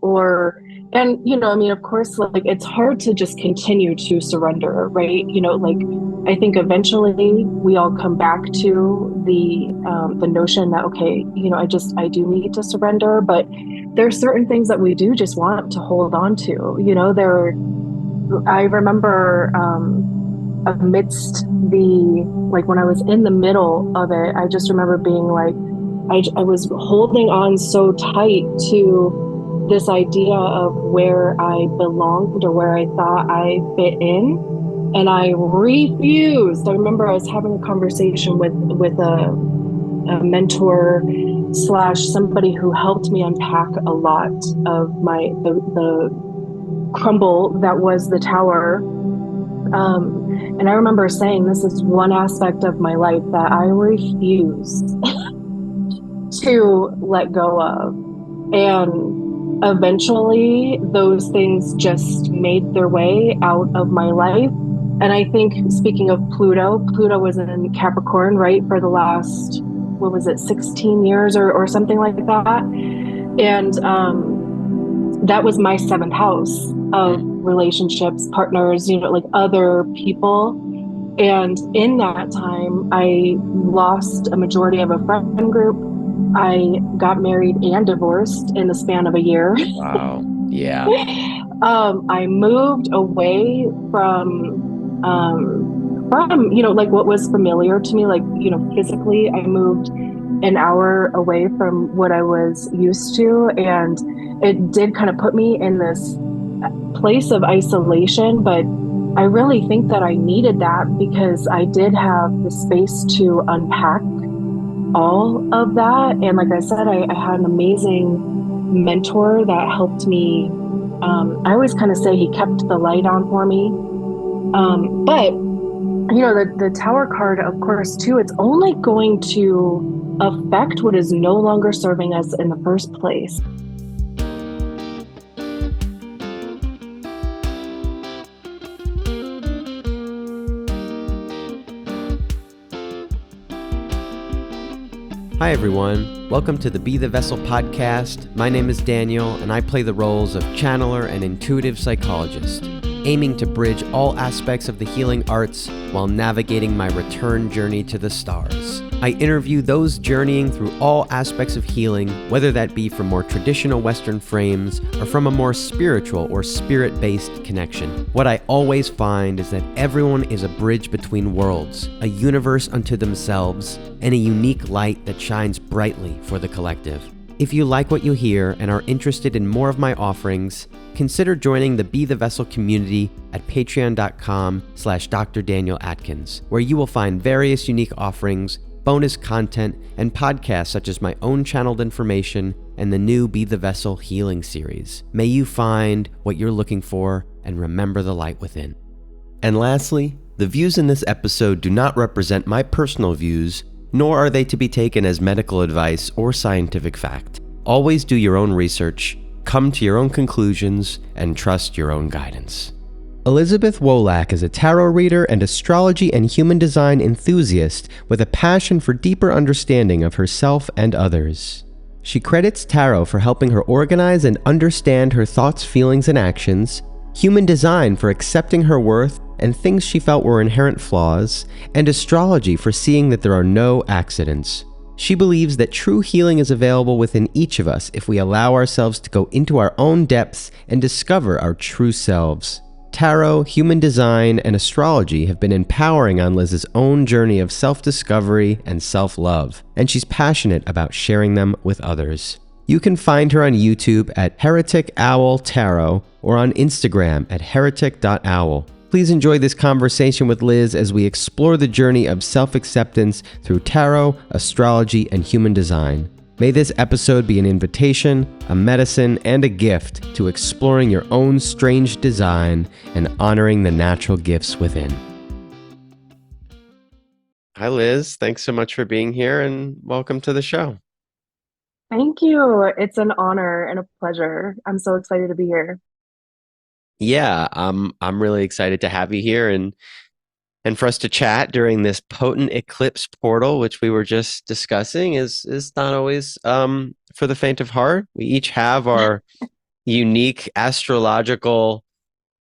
well, and I mean, of course, like it's hard to just continue to surrender, right? Like I think eventually we all come back to the notion that, okay, I do need to surrender, but there's certain things that we do just want to hold on to. I remember amidst like when I was in the middle of it, I just remember being like, I was holding on so tight to this idea of where I belonged or where I thought I fit in. And I refused. I remember I was having a conversation with a mentor slash somebody who helped me unpack a lot of the crumble that was the tower. And I remember saying, this is one aspect of my life that I refuse to let go of. And eventually, those things just made their way out of my life. And I think, speaking of Pluto was in Capricorn, right, for the last, what was it, 16 years or something like that. And that was my seventh house of relationships, partners, like other people. And in that time, I lost a majority of a friend group. I got married and divorced in the span of a year. Wow. Yeah. I moved away like what was familiar to me, like, physically, I moved an hour away from what I was used to. And it did kind of put me in this place of isolation. But I really think that I needed that because I did have the space to unpack all of that. And like I said, I had an amazing mentor that helped me. I always kind of say he kept the light on for me. But the tower card, of course, too, it's only going to affect what is no longer serving us in the first place. Hi, everyone. Welcome to the Be the Vessel podcast. My name is Daniel, and I play the roles of channeler and intuitive psychologist, aiming to bridge all aspects of the healing arts while navigating my return journey to the stars. I interview those journeying through all aspects of healing, whether that be from more traditional Western frames or from a more spiritual or spirit-based connection. What I always find is that everyone is a bridge between worlds, a universe unto themselves, and a unique light that shines brightly for the collective. If you like what you hear and are interested in more of my offerings, consider joining the Be the Vessel community at patreon.com/Dr. Daniel Atkins, where you will find various unique offerings, bonus content, and podcasts such as my own channeled information and the new Be the Vessel healing series. May you find what you're looking for and remember the light within. And lastly, the views in this episode do not represent my personal views, nor are they to be taken as medical advice or scientific fact. Always do your own research, come to your own conclusions, and trust your own guidance. Elizabeth Wolak is a tarot reader and astrology and human design enthusiast with a passion for deeper understanding of herself and others. She credits tarot for helping her organize and understand her thoughts, feelings, and actions, human design for accepting her worth and things she felt were inherent flaws, and astrology for seeing that there are no accidents. She believes that true healing is available within each of us if we allow ourselves to go into our own depths and discover our true selves. Tarot, human design, and astrology have been empowering on Liz's own journey of self-discovery and self-love, and she's passionate about sharing them with others. You can find her on YouTube at Heretic Owl Tarot or on Instagram at heretic.owl. Please enjoy this conversation with Liz as we explore the journey of self-acceptance through tarot, astrology, and human design. May this episode be an invitation, a medicine, and a gift to exploring your own strange design and honoring the natural gifts within. Hi, Liz. Thanks so much for being here and welcome to the show. Thank you. It's an honor and a pleasure. I'm so excited to be here. Yeah, I'm really excited to have you here and for us to chat during this potent eclipse portal, which we were just discussing, is not always for the faint of heart. We each have our unique astrological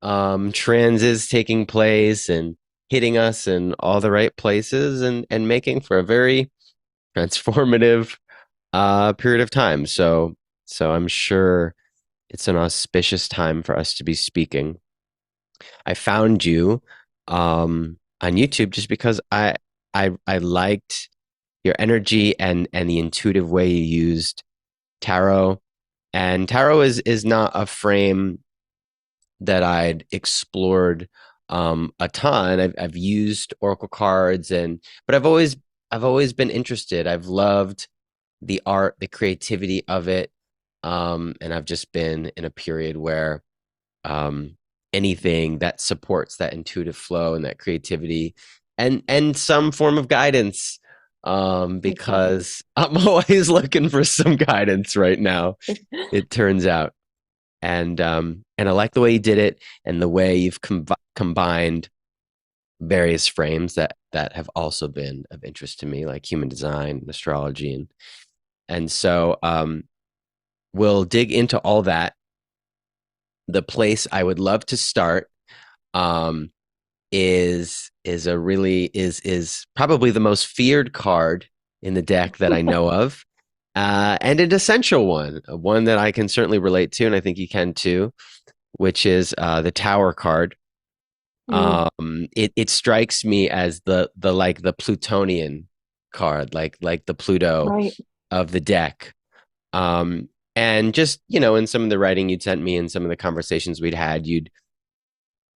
transits taking place and hitting us in all the right places and making for a very transformative period of time. So I'm sure it's an auspicious time for us to be speaking. I found you on YouTube just because I liked your energy and the intuitive way you used tarot. And tarot is not a frame that I'd explored a ton. I've used oracle cards but I've always been interested. I've loved the art, the creativity of it. And I've just been in a period where um, anything that supports that intuitive flow and that creativity and some form of guidance because I'm always looking for some guidance right now, it turns out. And I like the way you did it and the way you've combined various frames that have also been of interest to me, like human design and astrology, and so we'll dig into all that. The place I would love to start um, is a really is probably the most feared card in the deck that I know of, and an essential one, one that I can certainly relate to, and I think you can too, which is the Tower card. Mm, It strikes me as the like the Plutonian card, like the Pluto right. of the deck. Um, and just in some of the writing you'd sent me and some of the conversations we'd had, you'd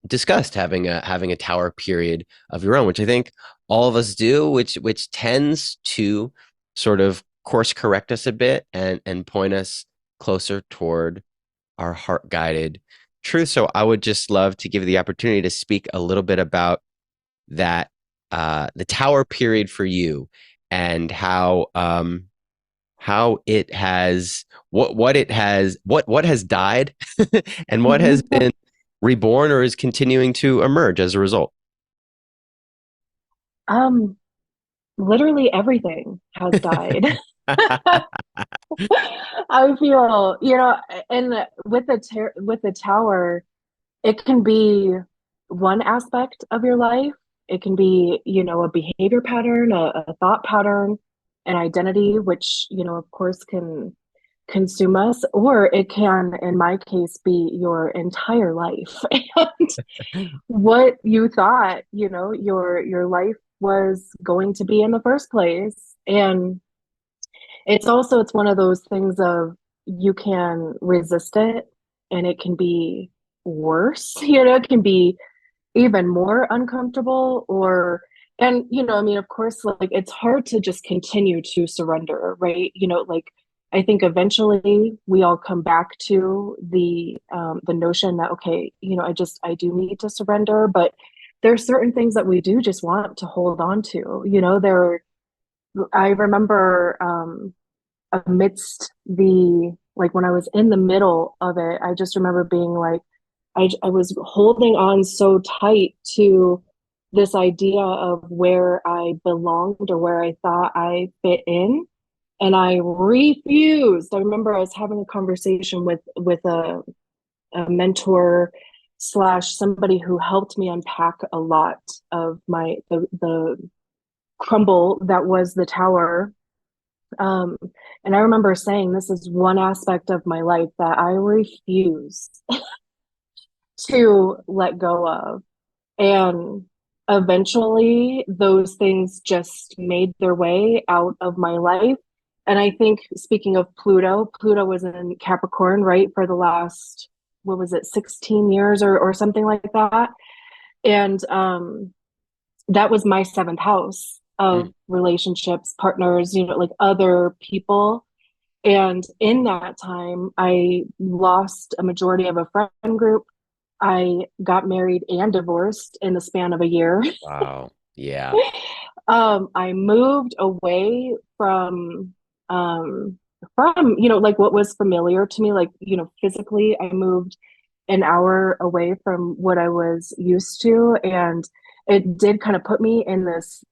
discussed having a tower period of your own, which I think all of us do, which tends to sort of course correct us a bit and point us closer toward our heart guided truth. So I would just love to give you the opportunity to speak a little bit about that, the tower period for you, and how it has what it has what has died and what has been reborn or is continuing to emerge as a result. Um, Literally everything has died. I feel, and with the tower, it can be one aspect of your life. It can be, a behavior pattern, a thought pattern, an identity, which, of course can consume us, or it can, in my case, be your entire life. And what you thought, your life was going to be in the first place. And it's one of those things of you can resist it and it can be worse, it can be even more uncomfortable and I mean, of course, like it's hard to just continue to surrender, right? Like I think eventually we all come back to the notion that, okay, I do need to surrender, but there's certain things that we do just want to hold on to. I remember amidst the like when I was in the middle of it, I just remember being like, I was holding on so tight to this idea of where I belonged or where I thought I fit in. And I refused. I remember I was having a conversation with a mentor slash somebody who helped me unpack a lot of the crumble that was the tower. um, and I remember saying, this is one aspect of my life that I refuse to let go of. And eventually, those things just made their way out of my life. And I think, speaking of Pluto, Pluto was in Capricorn, right, for the last, what was it, 16 years or something like that. And that was my seventh house of Mm, relationships, partners, like other people. And in that time, I lost a majority of a friend group. I got married and divorced in the span of a year. wow. Yeah. I moved away from like what was familiar to me, like physically. I moved an hour away from what I was used to, and it did kind of put me in this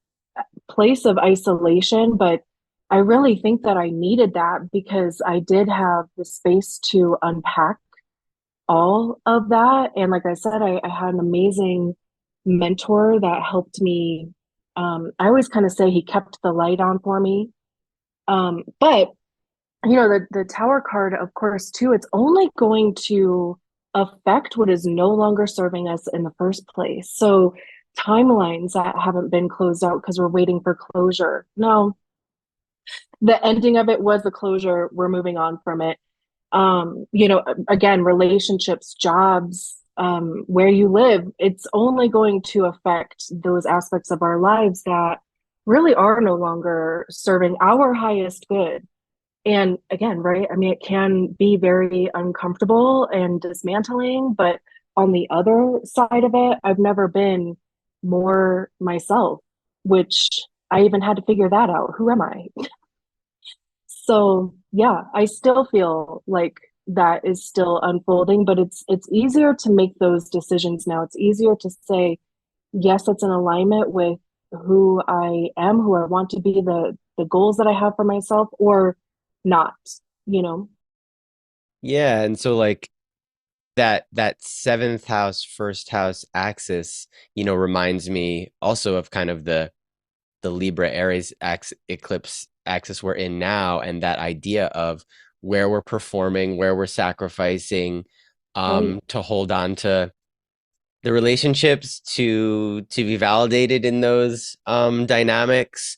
place of isolation. But I really think that I needed that because I did have the space to unpack all of that. And like I said, I had an amazing mentor that helped me. I always kind of say he kept the light on for me. But the tower card, of course, too, it's only going to affect what is no longer serving us in the first place. So timelines that haven't been closed out because we're waiting for closure. No, the ending of it was the closure. We're moving on from it. Again, relationships, jobs, where you live, it's only going to affect those aspects of our lives that really are no longer serving our highest good. And again, right? I mean, it can be very uncomfortable and dismantling, but on the other side of it, I've never been more myself, which I even had to figure that out. Who am I? So yeah, I still feel like that is still unfolding, but it's easier to make those decisions now. It's easier to say, yes, it's in alignment with who I am, who I want to be, the goals that I have for myself, or not, you know? Yeah, and so like that seventh house, first house axis, reminds me also of kind of the Libra Aries eclipse axis we're in now, and that idea of where we're performing, where we're sacrificing, Right. to hold on to the relationships, to be validated in those dynamics.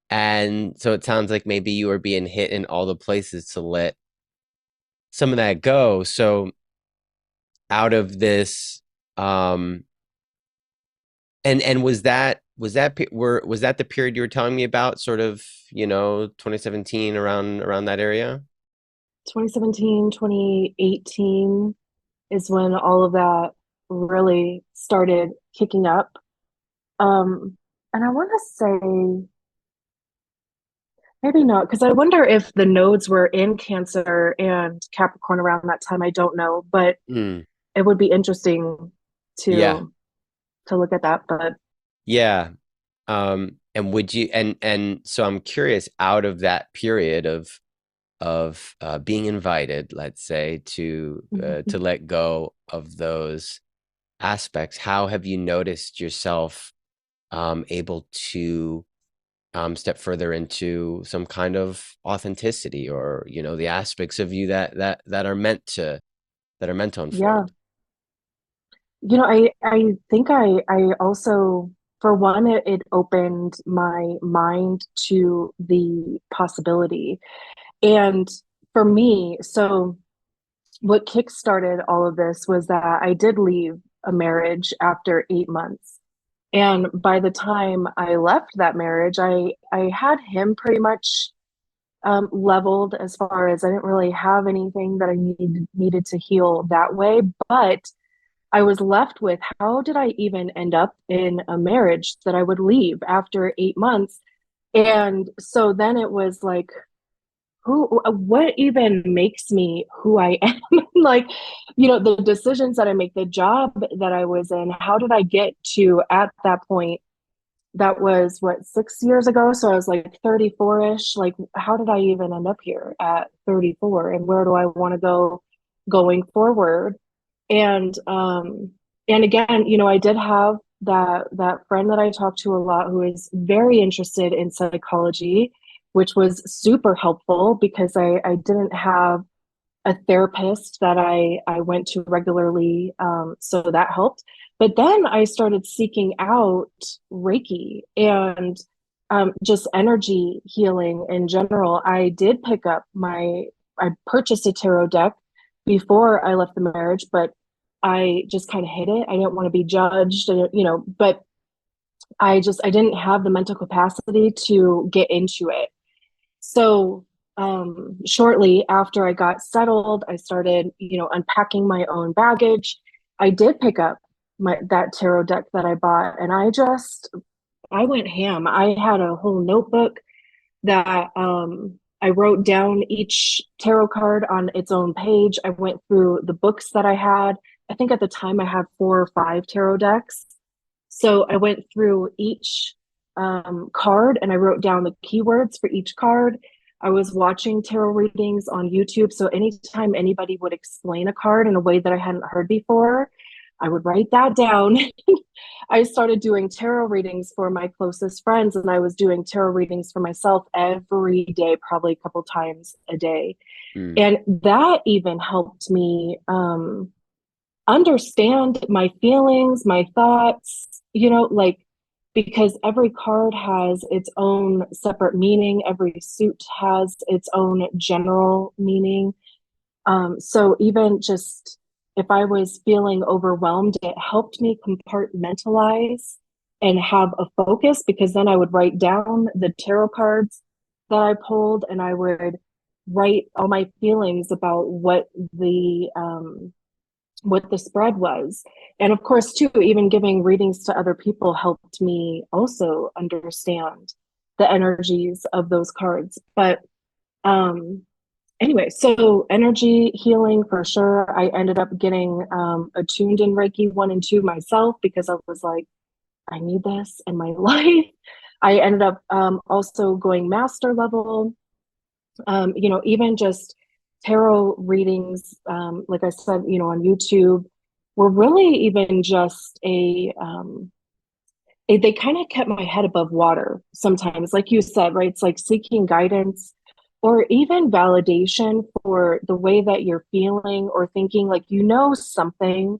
And so it sounds like maybe you are being hit in all the places to let some of that go. So out of this, um and was that the period you were telling me about, sort of, 2017, around that area? 2017, 2018 is when all of that really started kicking up. And I want to say maybe not, because I wonder if the nodes were in Cancer and Capricorn around that time. I don't know, but Mm, it would be interesting yeah, to look at that. But yeah. And would you and so I'm curious, out of that period of being invited, let's say, to let go of those aspects, how have you noticed yourself able to step further into some kind of authenticity, or the aspects of you that are meant to yeah, unfold? I think I also, for one, it opened my mind to the possibility. And for me, so what kickstarted all of this was that I did leave a marriage after 8 months. And by the time I left that marriage, I had him pretty much leveled, as far as I didn't really have anything that I needed to heal that way. But I was left with, how did I even end up in a marriage that I would leave after 8 months? And so then it was like, what even makes me who I am? Like, the decisions that I make, the job that I was in, how did I get to at that point? That was what, 6 years ago. So I was like 34-ish. Like, how did I even end up here at 34? And where do I want to go going forward? And and again, I did have that friend that I talked to a lot who is very interested in psychology, which was super helpful because I didn't have a therapist that I went to regularly. So that helped. But then I started seeking out Reiki and just energy healing in general. I did I purchased a tarot deck before I left the marriage, but I just kind of hid it. I didn't want to be judged, but I didn't have the mental capacity to get into it. So shortly after I got settled, I started, unpacking my own baggage. I did pick up that tarot deck that I bought, and I went ham. I had a whole notebook that I wrote down each tarot card on its own page. I went through the books that I had. I think at the time I had 4 or 5 tarot decks. So I went through each card and I wrote down the keywords for each card. I was watching tarot readings on YouTube. So anytime anybody would explain a card in a way that I hadn't heard before, I would write that down. I started doing tarot readings for my closest friends, and I was doing tarot readings for myself every day, probably a couple times a day. Mm. And that even helped me understand my feelings, my thoughts, like because every card has its own separate meaning, every suit has its own general meaning. So even just if I was feeling overwhelmed, it helped me compartmentalize and have a focus because then I would write down the tarot cards that I pulled and I would write all my feelings about what the spread was. And of course, too, even giving readings to other people helped me also understand the energies of those cards. But um, anyway, so energy healing for sure. I ended up getting attuned in Reiki 1 and 2 myself because I was like, I need this in my life. I ended up also going master level. Even just tarot readings, like I said, on YouTube, were really even just they kind of kept my head above water sometimes. Like you said, right? It's like seeking guidance or even validation for the way that you're feeling or thinking, like, something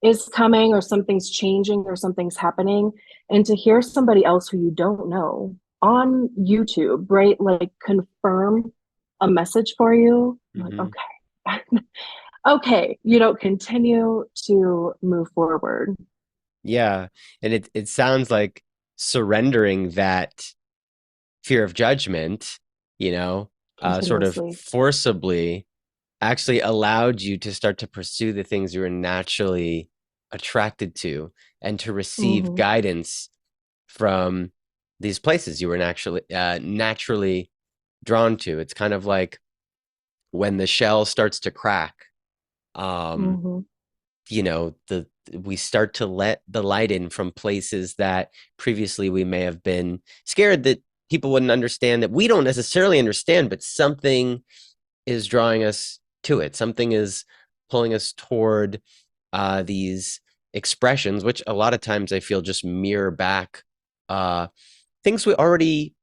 is coming or something's changing or something's happening. And to hear somebody else who you don't know on YouTube, right? Like confirm a message for you. I'm like, Hmm. okay. Okay, continue to move forward Yeah. And it sounds like surrendering that fear of judgment, you know, sort of continuously. forcibly actually allowed you to start to pursue the things you were naturally attracted to and to receive Hmm. guidance from these places you were naturally drawn to. It's kind of like when the shell starts to crack, um, Hmm. the we start to let the light in from places that previously we may have been scared that people wouldn't understand, that we don't necessarily understand, but something is drawing us to it. Something is pulling us toward these expressions, which a lot of times I feel just mirror back uh, things we already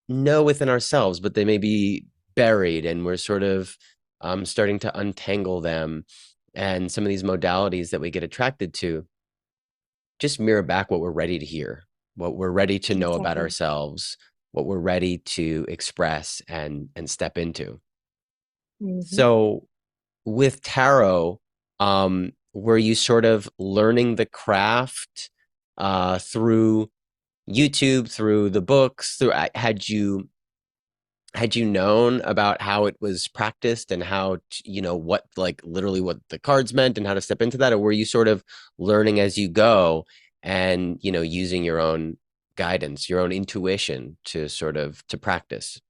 know within ourselves, but they may be buried and we're sort of starting to untangle them. And some of these modalities that we get attracted to just mirror back what we're ready to hear, what we're ready to know about Exactly. ourselves, what we're ready to express and step into. Hmm. So with tarot, were you sort of learning the craft through YouTube, through the books, had you known about how it was practiced and how what, like, literally what the cards meant and how to step into that, or were you sort of learning as you go and using your own guidance, your own intuition to sort of to practice?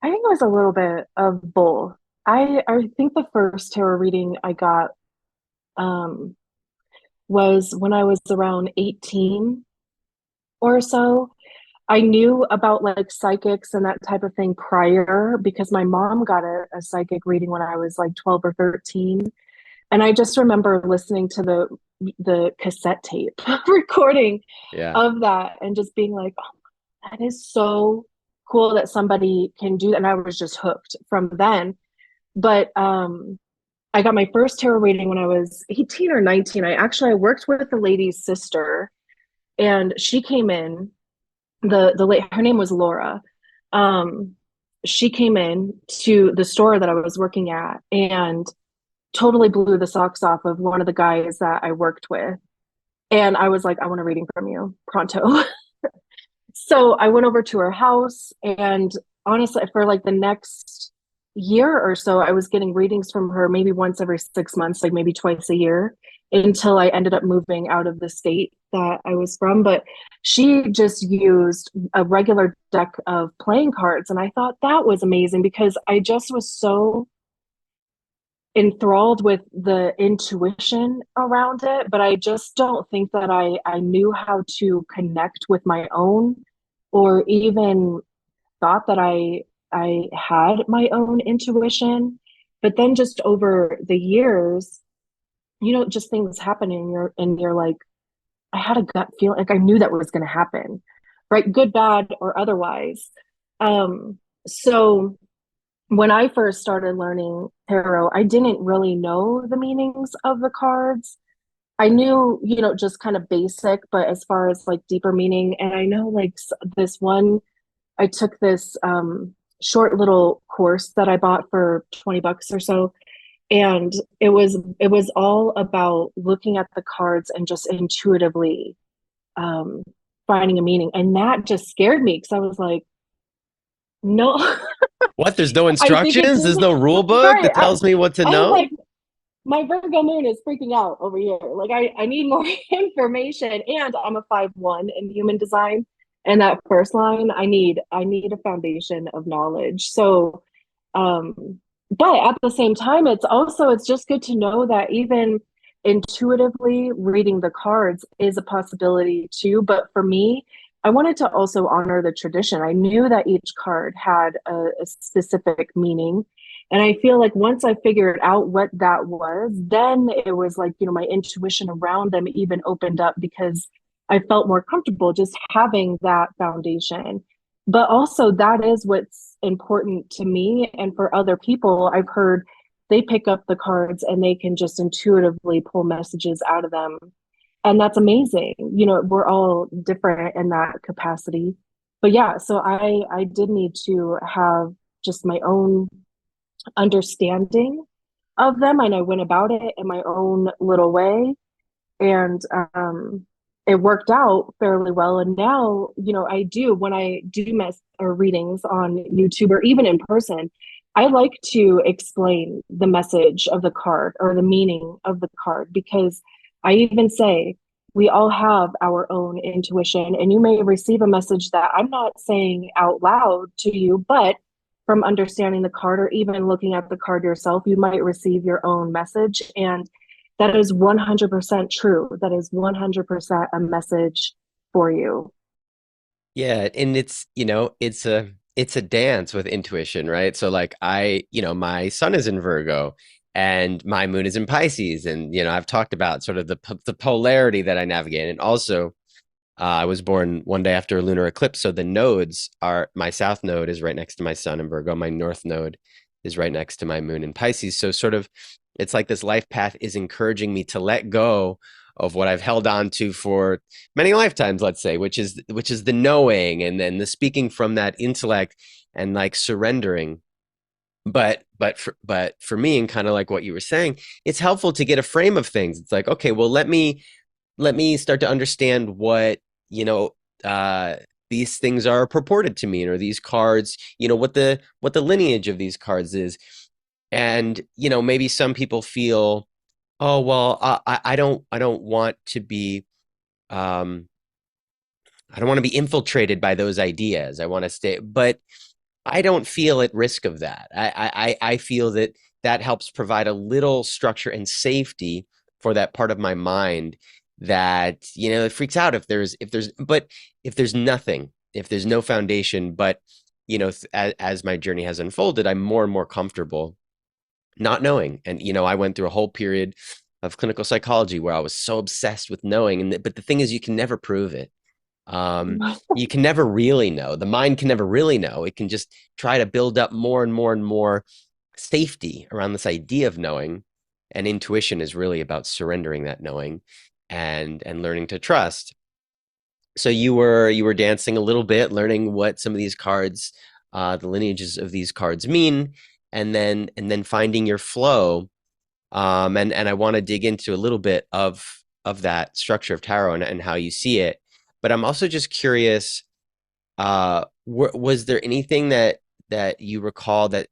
I think it was a little bit of both. I think the first tarot reading I got um, was when I was around 18 or so. I knew about like psychics and that type of thing prior because my mom got a psychic reading when I was like 12 or 13. And I just remember listening to the cassette tape recording Yeah. of that and just being like, oh, that is so cool that somebody can do that. And I was just hooked from then. But I got my first tarot reading when I was 18 or 19. I worked with the lady's sister and she came in the late her name was Laura. Um, she came in to the store that I was working at and totally blew the socks off of one of the guys that I worked with. And I was like, I want a reading from you pronto. So I went over to her house and honestly, for like the next year or so, I was getting readings from her maybe once every 6 months, like maybe twice a year until I ended up moving out of the state that I was from. But she just used a regular deck of playing cards. And I thought that was amazing because I just was so enthralled with the intuition around it, but I just don't think that I knew how to connect with my own or even thought that I I had my own intuition, but then just over the years, just things happen and you're like, I had a gut feeling, like I knew that was going to happen, right? Good, bad, or otherwise. So when I first started learning tarot, I didn't really know the meanings of the cards. I knew, just kind of basic, but as far as like deeper meaning, and I know like this one, I took this short little course that I bought for 20 bucks or so, and it was all about looking at the cards and just intuitively um finding a meaning. And that just scared me because I was like, no, What? There's no I think it's instructions? There's no rule book right. that tells me what to I was know? like, my Virgo moon is freaking out over here. Like I need more information. And I'm a 5-1 in human design. And that first line, I need a foundation of knowledge. So um, but at the same time, it's just good to know that even intuitively reading the cards is a possibility too. But for me, I wanted to also honor the tradition. I knew that each card had a specific meaning. And I feel like once I figured out what that was, then it was like, my intuition around them even opened up because I felt more comfortable just having that foundation. But also, that is what's important to me and for other people. I've heard they pick up the cards and they can just intuitively pull messages out of them. And that's amazing. We're all different in that capacity. But yeah, so I did need to have just my own understanding of them, and I went about it in my own little way, and it worked out fairly well. And now, I do, when I do mess or readings on YouTube or even in person, I like to explain the message of the card or the meaning of the card, because I even say we all have our own intuition, and you may receive a message that I'm not saying out loud to you, but from understanding the card or even looking at the card yourself, you might receive your own message. And that is 100% true. That is 100% a message for you. Yeah, and it's a dance with intuition, right? So like my sun is in Virgo and my moon is in Pisces, and I've talked about sort of the polarity that I navigate. And also I was born one day after a lunar eclipse, so the nodes are my south node is right next to my sun in Virgo, my north node is right next to my moon in Pisces. So sort of it's like this life path is encouraging me to let go of what I've held on to for many lifetimes, let's say, which is the knowing and then the speaking from that intellect and like surrendering. But for me, and kind of like what you were saying, it's helpful to get a frame of things. It's like, okay, well, let me start to understand what you know uh these things are purported to mean, or these cards, what the lineage of these cards is. And maybe some people feel, oh well, I don't want to be um I don't want to be infiltrated by those ideas. I want to stay, but I don't feel at risk of that. I feel that that helps provide a little structure and safety for that part of my mind that it freaks out if there's nothing, if there's no foundation. But as my journey has unfolded, I'm more and more comfortable not knowing. And I went through a whole period of clinical psychology where I was so obsessed with knowing, but the thing is, you can never prove it. um, you can never really know. The mind can never really know. It can just try to build up more and more and more safety around this idea of knowing. And intuition is really about surrendering that knowing and learning to trust. So you were dancing a little bit, learning what some of these cards, the lineages of these cards mean, and then finding your flow. And I want to dig into a little bit of that structure of tarot and how you see it. But I'm also just curious, was there anything that you recall that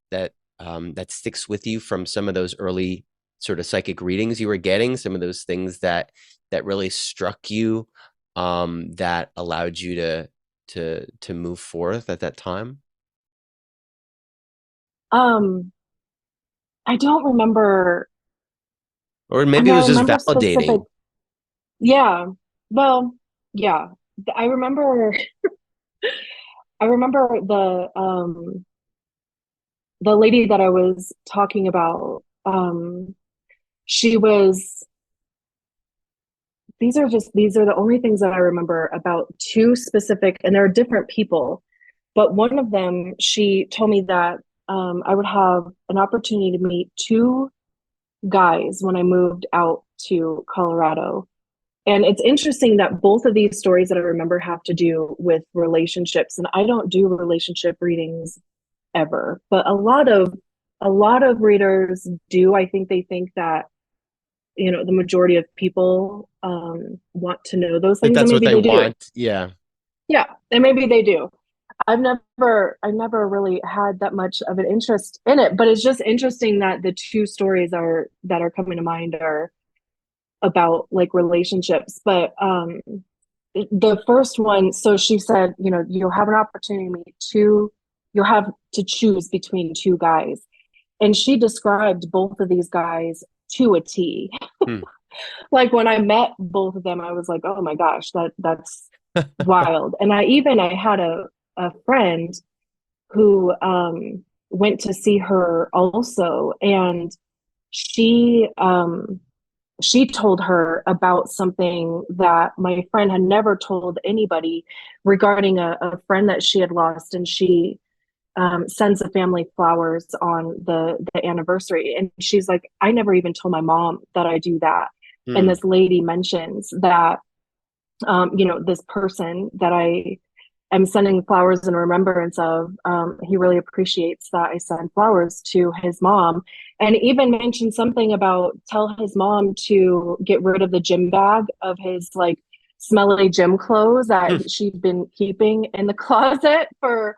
sticks with you from some of those early sort of psychic readings you were getting? Some of those things that really struck you, that allowed you to move forth at that time? um, I don't remember. Or I maybe it mean, I was just remember specific. validating. Yeah. Well, yeah. I remember. I remember the the lady that I was talking about, she was, these are the only things that I remember about two specific, and they're different people. But one of them, she told me that I would have an opportunity to meet two guys when I moved out to Colorado. And it's interesting that both of these stories that I remember have to do with relationships. And I don't do relationship readings ever, but a lot of readers do. I think they think that, the majority of people want to know those Like things, and that's what maybe they they do. want. Yeah. Yeah, and maybe they do. I never really had that much of an interest in it, but it's just interesting that the two stories are that are coming to mind are about like relationships. But the first one, so she said, you'll have an opportunity to meet two, you'll have to choose between two guys. And she described both of these guys to a T. Hmm. Like when I met both of them, I was like, oh my gosh, that's wild. And I had a friend who went to see her also, and she she told her about something that my friend had never told anybody regarding a friend that she had lost, and she sends the family flowers on the anniversary. And she's like, I never even told my mom that I do that. And Hmm. this lady mentions that, this person that I am sending flowers in remembrance of, he really appreciates that I send flowers to his mom. And even mentioned something about tell his mom to get rid of the gym bag of his like smelly gym clothes that Hmm. she'd been keeping in the closet for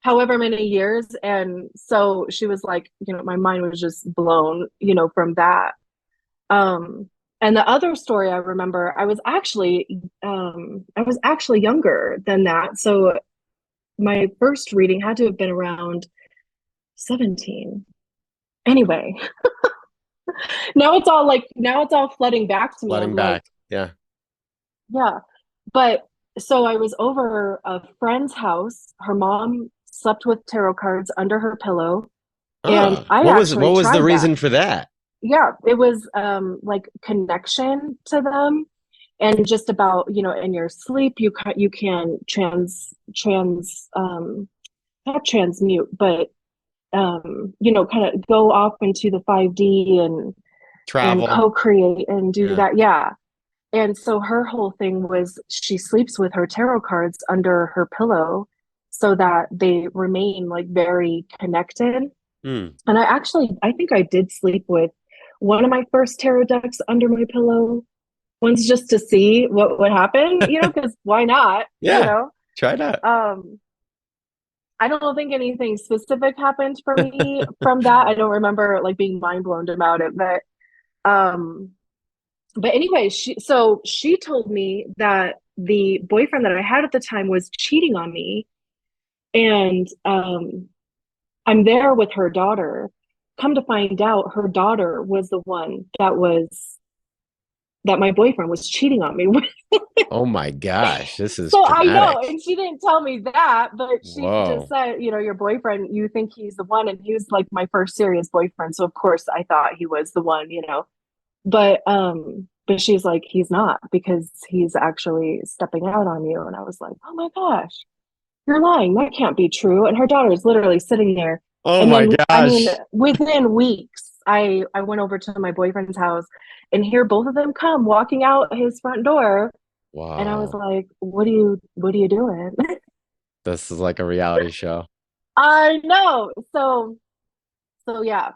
however many years. And so she was like, my mind was just blown, from that. Um, and the other story I remember, I was actually younger than that. So my first reading had to have been around 17. Anyway, now it's all flooding back to me. I'm Flooding like, back. Yeah. yeah. But so I was over a friend's house. Her mom slept with tarot cards under her pillow. And Ah, I what actually was the tried that. reason for that? Yeah, it was like connection to them, and just about, in your sleep you can not transmute, but kind of go off into the 5D and Travel. co-create and do Yeah. that. Yeah. And so her whole thing was she sleeps with her tarot cards under her pillow so that they remain like very connected. Hmm. And I think I did sleep with one of my first tarot decks under my pillow once just to see what would happen, because why not, Yeah. Try that. I don't think anything specific happened for me from that. I don't remember like being mind blown about it, um, but anyway, she told me that the boyfriend that I had at the time was cheating on me, and I'm there with her daughter. Come to find out, her daughter was the one that my boyfriend was cheating on me with. Oh my gosh, this is So I know, dramatic. and she didn't tell me that, but she just Whoa. said, your boyfriend, you think he's the one, and he was like my first serious boyfriend. So of course I thought he was the one. But she's like, he's not, because he's actually stepping out on you. And I was like, oh my gosh, you're lying. That can't be true. And her daughter is literally sitting there. Oh And my then, I mean, gosh. within weeks, I went over to my boyfriend's house, and here both of them come walking out his front door. And I was Wow. like, what are you doing? This is like a reality show. I know. So yeah,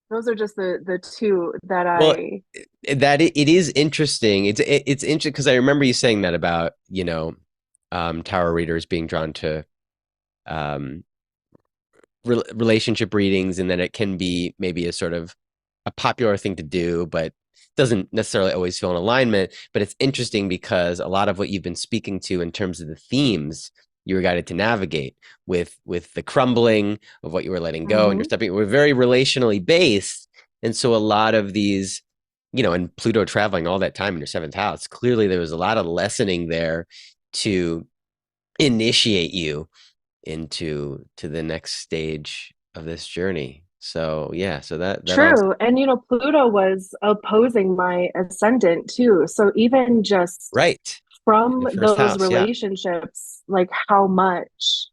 those are just the two that Well, I. it is interesting. It's interesting because I remember you saying that about, tarot readers being drawn to um relationship readings, and then it can be maybe a sort of a popular thing to do, but doesn't necessarily always feel in alignment. But it's interesting because a lot of what you've been speaking to in terms of the themes you were guided to navigate with the crumbling of what you were letting go and you're Mhm. stepping were very relationally based. And so a lot of these, and Pluto traveling all that time in your seventh house, clearly there was a lot of lessening there to initiate you into the next stage of this journey. So yeah, so that also True. And Pluto was opposing my ascendant too. So even just right in from the first those house. Yeah. relationships, like how much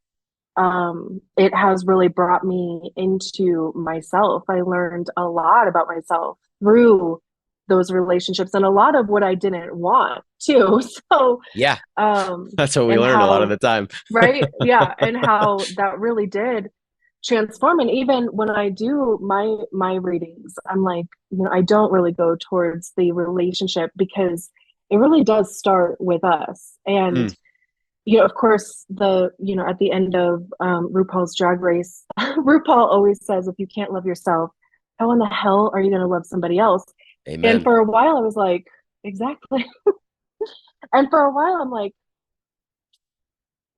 it has really brought me into myself. I learned a lot about myself through those relationships and a lot of what I didn't want too. So, Yeah. That's what we and learn a lot of how, the time. right? Yeah. And how that really did transform. And even when I do my readings, I'm like, I don't really go towards the relationship because it really does start with us. Mm, And of course, at the end of RuPaul's Drag Race, RuPaul always says, if you can't love yourself, how in the hell are you going to love somebody else? And amen. for a while, I was like, exactly. And for a while, I'm like,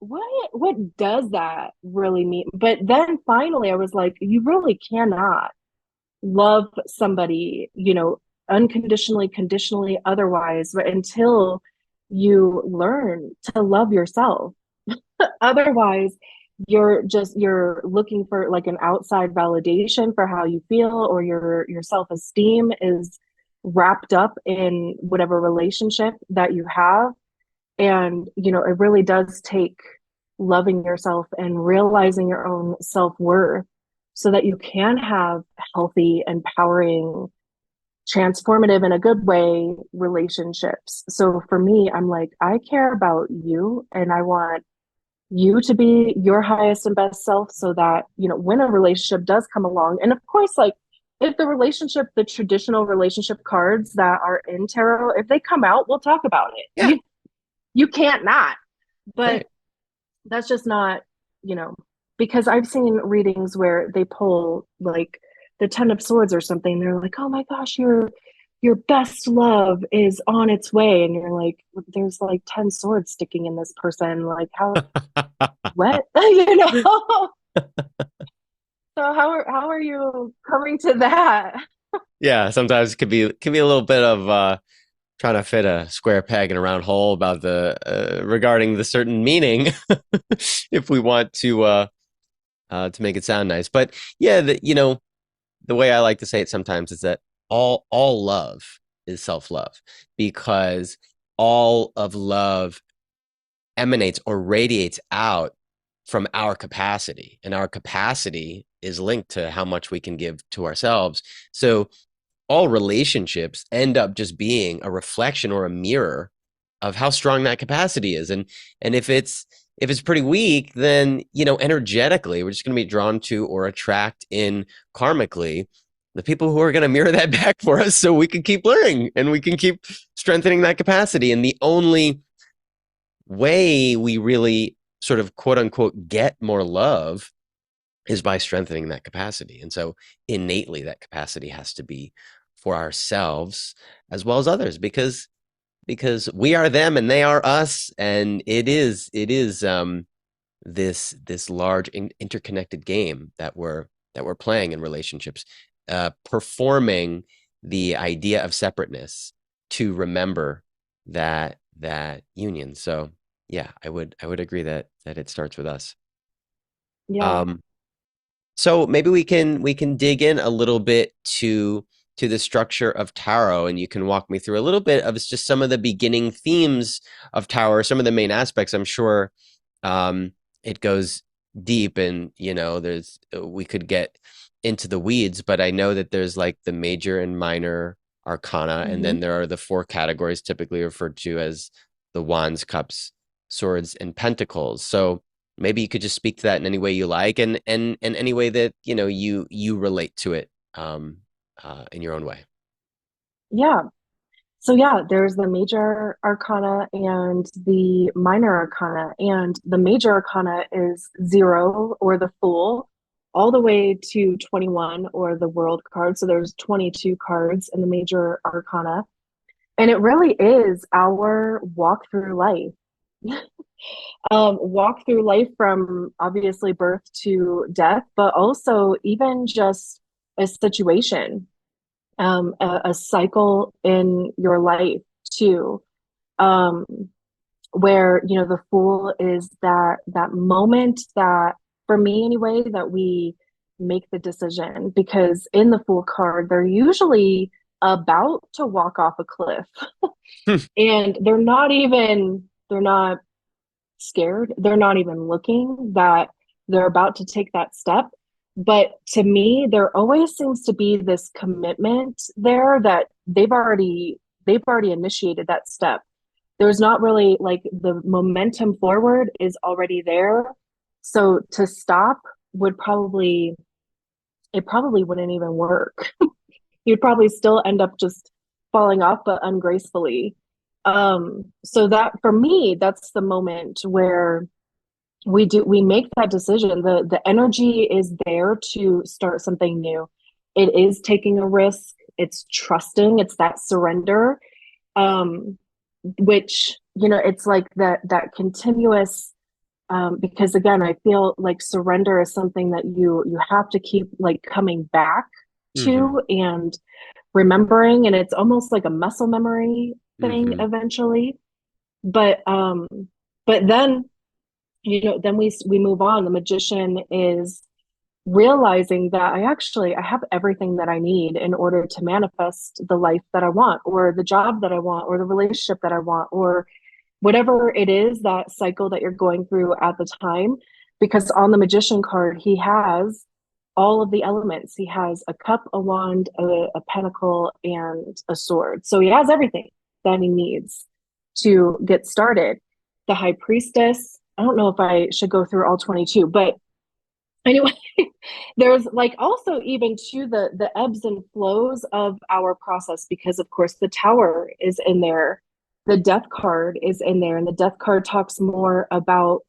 what does that really mean? But then finally, I was like, you really cannot love somebody, unconditionally, conditionally, otherwise, but until you learn to love yourself. Otherwise, you're looking for like an outside validation for how you feel, or your self-esteem is wrapped up in whatever relationship that you have. And it really does take loving yourself and realizing your own self-worth so that you can have healthy, empowering, transformative in a good way relationships. So for me, I'm like, I care about you and I want you to be your highest and best self so that, when a relationship does come along, and of course, like if the traditional relationship cards that are in tarot, if they come out, we'll talk about it. Yeah. You can't not. But Right. that's just not, you know, because I've seen readings where they pull like the Ten of Swords or something. They're like, oh my gosh, your best love is on its way. And you're like, there's like 10 swords sticking in this person. Like, how, what? So how are you coming to that? Yeah, sometimes it could be a little bit of trying to fit a square peg in a round hole about the regarding the certain meaning if we want to make it sound nice. But yeah, the way I like to say it sometimes is that all love is self-love because all of love emanates or radiates out from our capacity, and our capacity is linked to how much we can give to ourselves. So all relationships end up just being a reflection or a mirror of how strong that capacity is. And if it's pretty weak, then energetically we're just going to be drawn to or attract in karmically the people who are going to mirror that back for us so we can keep learning and we can keep strengthening that capacity. And the only way we really sort of quote unquote get more love is by strengthening that capacity. And so innately that capacity has to be for ourselves as well as others because we are them and they are us, and it is this large interconnected game that we're playing in relationships, performing the idea of separateness to remember that union. So yeah, I would agree that it starts with us. Yeah. um so maybe we can dig in a little bit to the structure of tarot, and you can walk me through a little bit of just some of the beginning themes of tarot, some of the main aspects. I'm sure it goes deep, and there's we could get into the weeds, but I know that there's like the major and minor arcana, and Hmm. then there are the four categories typically referred to as the wands, cups, swords, and pentacles. So maybe you could just speak to that in any way you like, and any way that you relate to it in your own way. Yeah. So yeah, there's the major arcana and the minor arcana. And the major arcana is 0 or the fool, all the way to 21 or the world card. So there's 22 cards in the major arcana. And it really is our walk through life. Walk through life from obviously birth to death, but also even just a situation, a cycle in your life too, um, where the fool is that moment that, for me anyway, that we make the decision, because in the Fool card, they're usually about to walk off a cliff and they're not scared. They're not even looking that they're about to take that step. But to me, there always seems to be this commitment there that they've already initiated that step. There's not really like the momentum forward is already there. So to stop would probably it probably wouldn't even work. You'd probably still end up just falling off, but ungracefully. So that for me, that's the moment where we make that decision. The energy is there to start something new. It is taking a risk. It's trusting. It's that surrender. Um, which, it's like that continuous, because again, I feel like surrender is something that you have to keep like coming back Mm-hmm. to and remembering, and it's almost like a muscle memory thing Mm-hmm. eventually. But then, then we move on. The magician is realizing that I have everything that I need in order to manifest the life that I want, or the job that I want, or the relationship that I want, or whatever it is, that cycle that you're going through at the time. Because on the magician card, he has all of the elements. He has a cup, a wand, a pentacle, and a sword. So he has everything that he needs to get started. The high priestess, I don't know if I should go through all 22, but anyway, there's like also even to the ebbs and flows of our process, because of course the tower is in there, the death card is in there, and the death card talks more about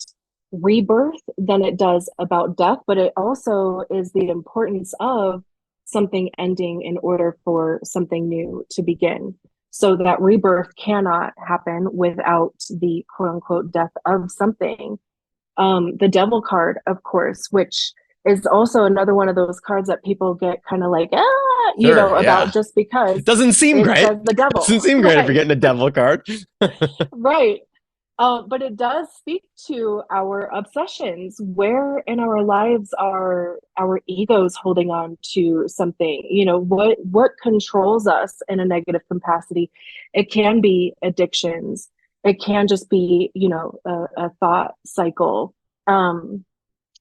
rebirth than it does about death, but it also is the importance of something ending in order for something new to begin. So that rebirth cannot happen without the quote unquote death of something. The devil card, of course, which is also another one of those cards that people get kind of like, Sure, about yeah. just because Doesn't seem it great. says the devil. Doesn't seem great if you're Right. getting a devil card. Right. But it does speak to our obsessions. Where in our lives are our egos holding on to something? What controls us in a negative capacity? It can be addictions. It can just be, a thought cycle. Um,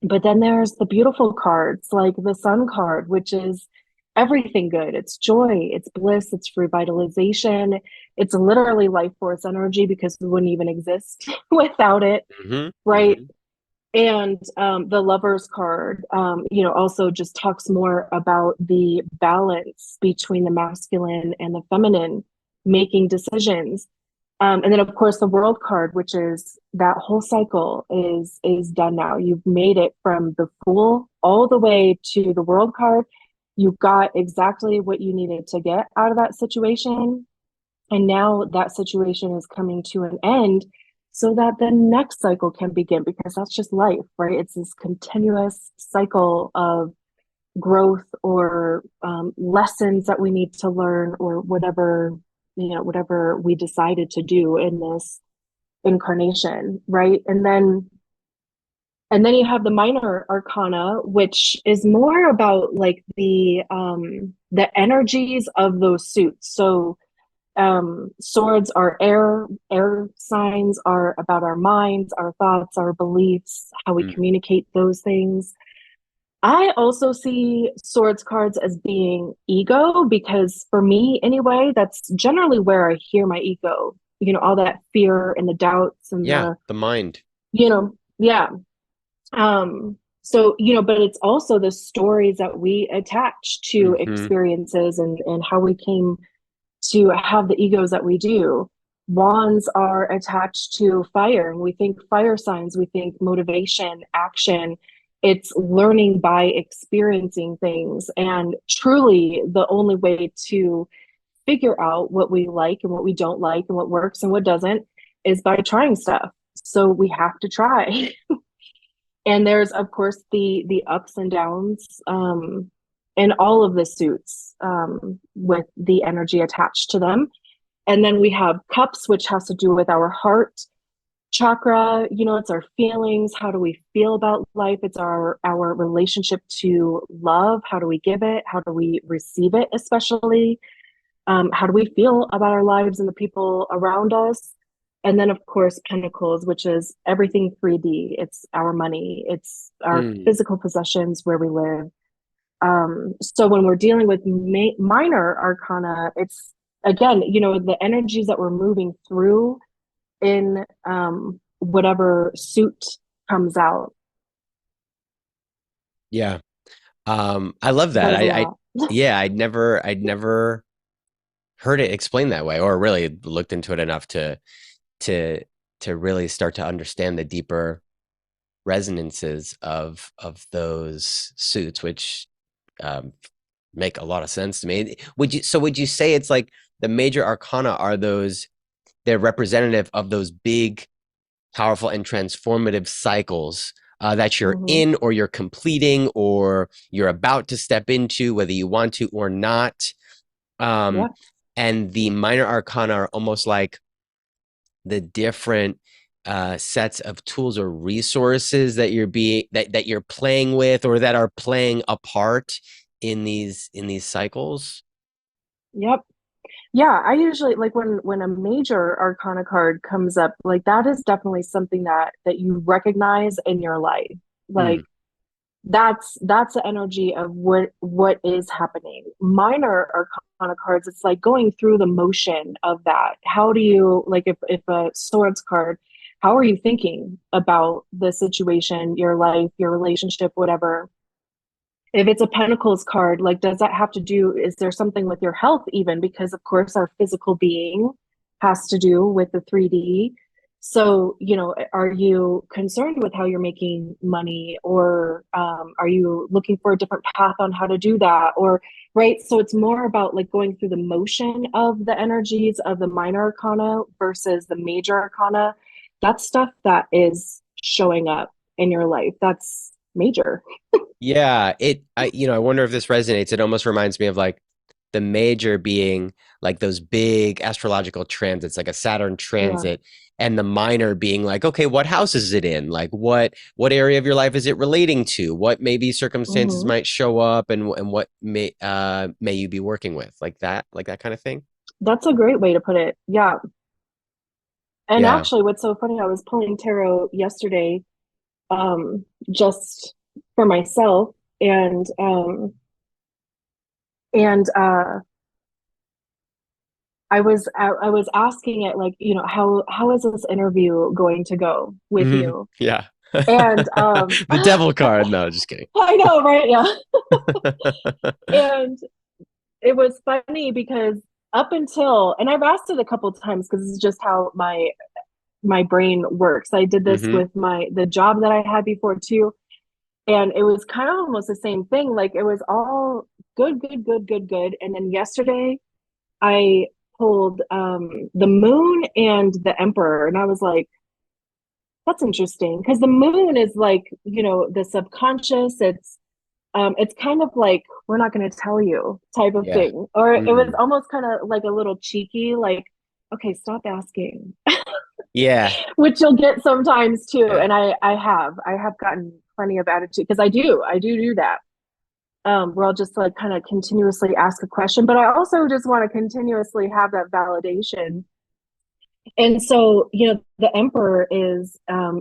but then there's the beautiful cards, like the sun card, which is everything good. It's joy, it's bliss, it's revitalization. It's literally life force energy, because we wouldn't even exist without it, Mm-hmm. right? Mm-hmm. And the lovers card, also just talks more about the balance between the masculine and the feminine, making decisions. And then of course the world card, which is that whole cycle is done now. You've made it from the Fool all the way to the world card. You got exactly what you needed to get out of that situation. And now that situation is coming to an end so that the next cycle can begin, because that's just life, right? It's this continuous cycle of growth, or lessons that we need to learn, or whatever we decided to do in this incarnation, right? And then you have the minor arcana, which is more about like the energies of those suits. So swords are air signs, are about our minds, our thoughts, our beliefs, how we Mm. communicate those things. I also see swords cards as being ego, because for me anyway, that's generally where I hear my ego, all that fear and the doubts and Yeah, the mind. yeah. So, but it's also the stories that we attach to Mm-hmm. experiences, and how we came to have the egos that we do. Wands are attached to fire, and we think fire signs, we think motivation, action. It's learning by experiencing things. And truly, the only way to figure out what we like and what we don't like, and what works and what doesn't, is by trying stuff. So we have to try. And there's of course the ups and downs, in all of the suits, with the energy attached to them. And then we have cups, which has to do with our heart, chakra, it's our feelings. How do we feel about life? It's our relationship to love. How do we give it? How do we receive it, especially? How do we feel about our lives and the people around us? And then, of course, Pentacles, which is everything 3D. It's our money, it's our Mm, physical possessions, where we live. So when we're dealing with minor arcana, it's again, the energies that we're moving through in whatever suit comes out. yeah. I love That that. was a I lot. yeah, I'd never heard it explained that way, or really looked into it enough to to really start to understand the deeper resonances of those suits, which um, make a lot of sense to me. Would you say it's like the major arcana are those they're representative of those big, powerful, and transformative cycles that you're Hmm. in, or you're completing, or you're about to step into, whether you want to or not? Um, Yeah. and the minor arcana are almost like the different sets of tools or resources that that you're playing with, or that are playing a part in these cycles. Yep. Yeah, I usually like when a major arcana card comes up, like that is definitely something that you recognize in your life. Mm, Like that's the energy of what is happening. Minor arcana cards, it's like going through the motion of that. How do you like if a swords card, how are you thinking about the situation, your life, your relationship, whatever? If it's a pentacles card, like does that have to do, is there something with your health even? Because of course our physical being has to do with the 3D. So, are you concerned with how you're making money, or are you looking for a different path on how to do that? Or, right? So it's more about like going through the motion of the energies of the minor arcana versus the major arcana. That's stuff that is showing up in your life. That's major. yeah, I wonder if this resonates. It almost reminds me of like the major being like those big astrological transits, like a Saturn Yeah. transit, and the minor being like, okay, what house is it in? Like what area of your life is it relating to? What maybe circumstances Hmm. might show up, and what may you be working with? Like that kind of thing. That's a great way to put it. Yeah. And Yeah. actually, what's so funny, I was pulling tarot yesterday, just for myself, and I was asking it like, how is this interview going to go with Mhm. you? Yeah. And The devil card. No, just kidding. I know, right? Yeah. And it was funny because up until, and I've asked it a couple of times because it's just how my brain works. I did this Hmm. with the job that I had before too. And it was kind of almost the same thing. Like it was all good, good, good, good, good. And then yesterday I pulled the moon and the emperor. And I was like, that's interesting. Because the moon is like, the subconscious. It's kind of like, we're not gonna tell you type of Yeah. thing. Or it was Mm. almost kind of like a little cheeky, like, okay, stop asking. Yeah. Which you'll get sometimes too. Yeah. And I have gotten plenty of attitude because I do that. Where I'll just like kind of continuously ask a question, but I also just want to continuously have that validation. And so, the emperor is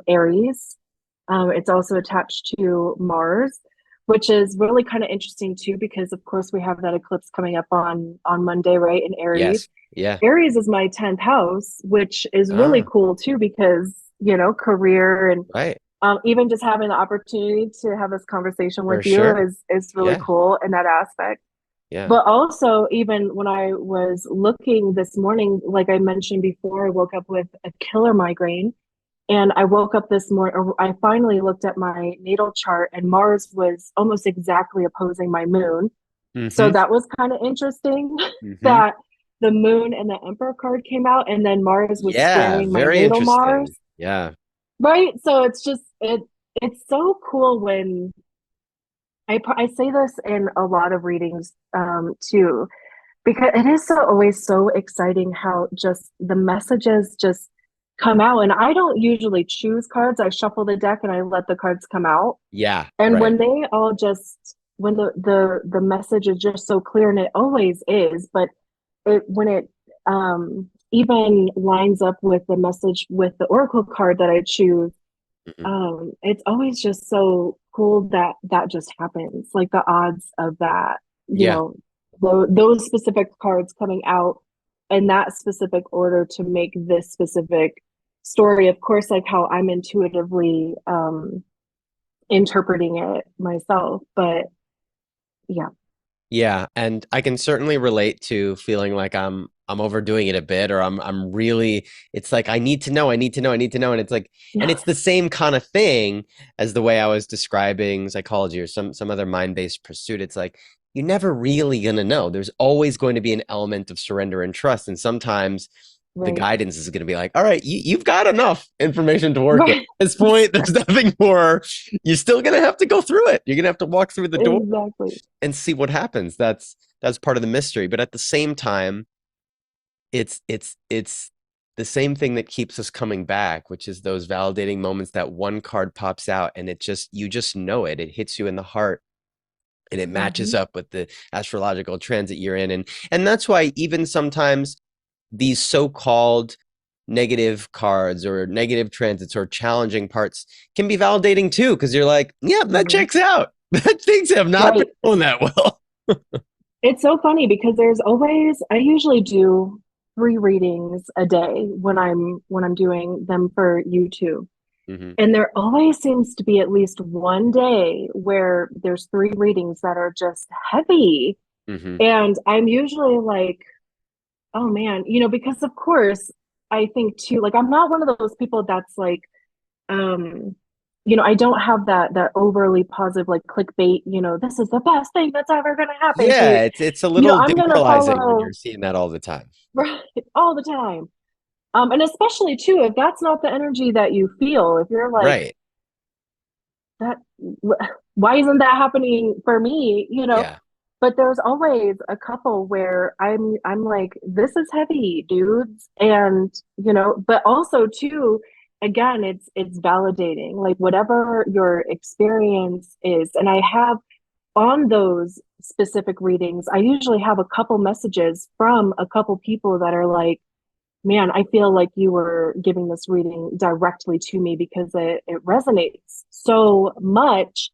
Aries. It's also attached to Mars, which is really kind of interesting too, because of course we have that eclipse coming up on Monday, right? In Aries. Yes. Yeah. Aries is my 10th house, which is really Ah, cool too, because, career and right. even just having the opportunity to have this conversation with For you sure. is really Yeah. cool in that aspect. Yeah. But also, even when I was looking this morning, like I mentioned before, I woke up with a killer migraine. And I woke up this morning, or I finally looked at my natal chart, and Mars was almost exactly opposing my moon. So Hmm. that was kind of interesting Hmm. that the moon and the Emperor card came out, and then Mars was Yeah. squaring my Very natal interesting. Mars. Yeah. Right. So it's so cool when I say this in a lot of readings too, because it is so always so exciting how just the messages just come out. And I don't usually choose cards. I shuffle the deck and I let the cards come out. Yeah, And right. when they all just when the message is just so clear, and it always is, but when it even lines up with the message with the oracle card that I choose, Mhm. it's always just so cool that that just happens. Like the odds of that, you Yeah. know, those specific cards coming out in that specific order to make this specific story. Of course, like how I'm intuitively interpreting it myself. But yeah. Yeah, and I can certainly relate to feeling like I'm overdoing it a bit, or I'm really, it's like I need to know, I need to know, I need to know, and it's like, and it's the same kind of thing as the way I was describing psychology or some other mind-based pursuit. It's like you're never really gonna know. There's always going to be an element of surrender and trust, and sometimes the Right. guidance is going to be like, all right, you've got enough information to work with. Right. At this point, there's nothing more. You're still gonna have to go through it. You're gonna have to walk through the door Exactly. and see what happens. That's part of the mystery. But at the same time, it's the same thing that keeps us coming back, which is those validating moments that one card pops out and it just you just know it. It hits you in the heart and it matches Hmm. up with the astrological transit you're in. And that's why even sometimes these so-called negative cards or negative transits or challenging parts can be validating too, because you're like, yeah, that Hmm. checks out. Things have not been Right. going that well. It's so funny because there's always, I usually do 3 readings a day when I'm doing them for YouTube. Hmm. And there always seems to be at least one day where there's 3 readings that are just heavy. Hmm. And I'm usually like, oh man, because of course I think too, like I'm not one of those people that's like, um, I don't have that overly positive like clickbait, this is the best thing that's ever gonna happen to you. Yeah, it's a little I'm gonna demoralizing when you're follow seeing that all the time. right all the time. And especially too, if that's not the energy that you feel, if you're like Right. that, why isn't that happening for me? Yeah. But there's always a couple where I'm like, this is heavy, dudes. And, but also too, again, it's validating, like whatever your experience is. And I have on those specific readings, I usually have a couple messages from a couple people that are like, man, I feel like you were giving this reading directly to me because it resonates so much.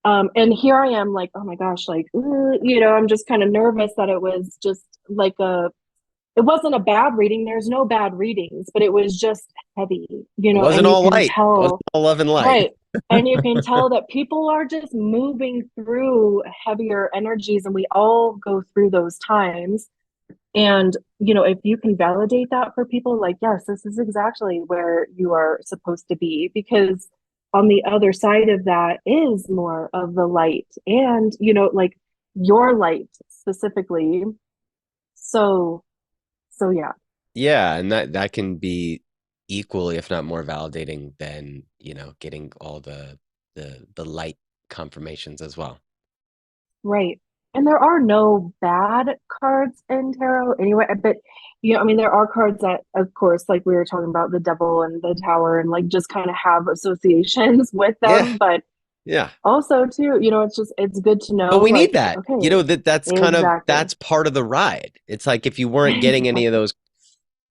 And here I am like, oh my gosh, like, I'm just kind of nervous that it was just like it wasn't a bad reading. There's no bad readings, but it was just heavy, It wasn't and you all can light. It wasn't tell, all love and light. right. And you can tell that people are just moving through heavier energies, and we all go through those times. And, if you can validate that for people, like, yes, this is exactly where you are supposed to be, because on the other side of that is more of the light and, like your light specifically. So, so yeah, Yeah, and that can be equally, if not more validating than, getting all the light confirmations as well. right. And there are no bad cards in tarot anyway, but I mean, there are cards that, of course, like we were talking about the devil and the tower and like just kind of have associations with Yeah, them. But yeah. also too, it's good to But know, we need like, that. okay, That's kind of exactly. that's part of the ride. It's like if you weren't getting any of Exactly. those, if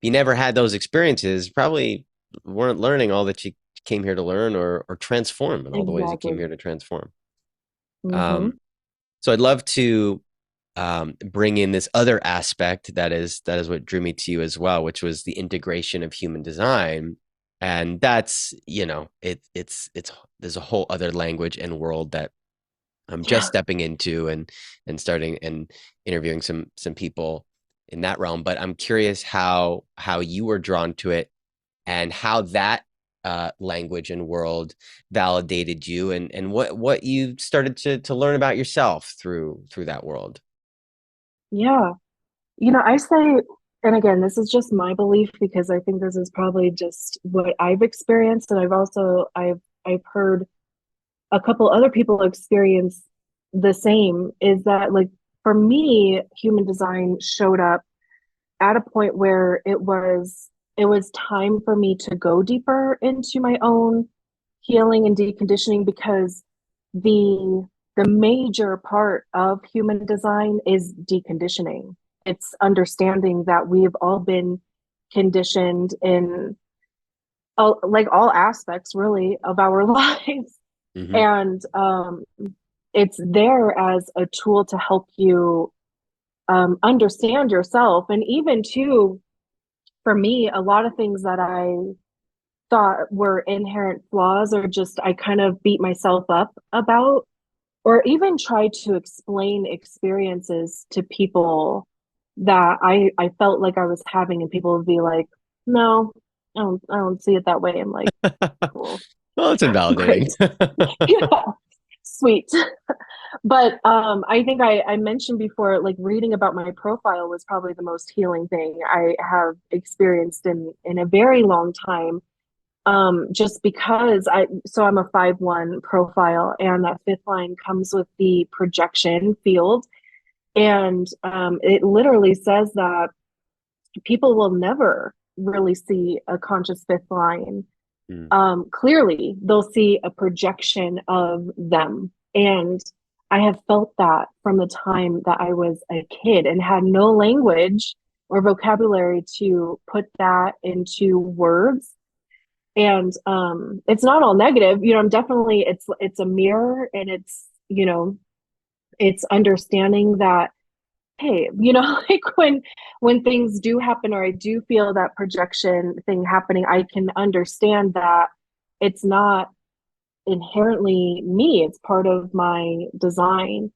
you never had those experiences, probably weren't learning all that you came here to learn or transform in all the ways you came Exactly. here to transform. Mm-hmm. Um, so I'd love to bring in this other aspect that is what drew me to you as well, which was the integration of human design. And that's, it's there's a whole other language and world that I'm just Yeah. stepping into and starting and interviewing some people in that realm. But I'm curious how you were drawn to it and how that language and world validated you and what you started to learn about yourself through that world. Yeah. I say, and again, this is just my belief because I think this is probably just what I've experienced. And I've heard a couple other people experience the same, is that like for me, human design showed up at a point where it was it was time for me to go deeper into my own healing and deconditioning because the major part of human design is deconditioning. It's understanding that we've all been conditioned in like all aspects really of our lives. Hmm. And it's there as a tool to help you understand yourself. And even too, for me, a lot of things that I thought were inherent flaws or just I kind of beat myself up about, or even tried to explain experiences to people that I felt like I was having, and people would be like, no, I don't see it that way. I'm like, cool. Well, it's invalidating. Great. Yeah, sweet. But I think I mentioned before, like reading about my profile was probably the most healing thing I have experienced in a very long time. Just because I'm a 5/1 profile, and that fifth line comes with the projection field. And it literally says that people will never really see a conscious fifth line Mm. clearly. They'll see a projection of them. And I have felt that from the time that I was a kid and had no language or vocabulary to put that into words. And it's not all negative. I'm definitely, it's a mirror, and it's understanding that, hey, like when things do happen, or I do feel that projection thing happening, I can understand that it's not inherently me. It's part of my design.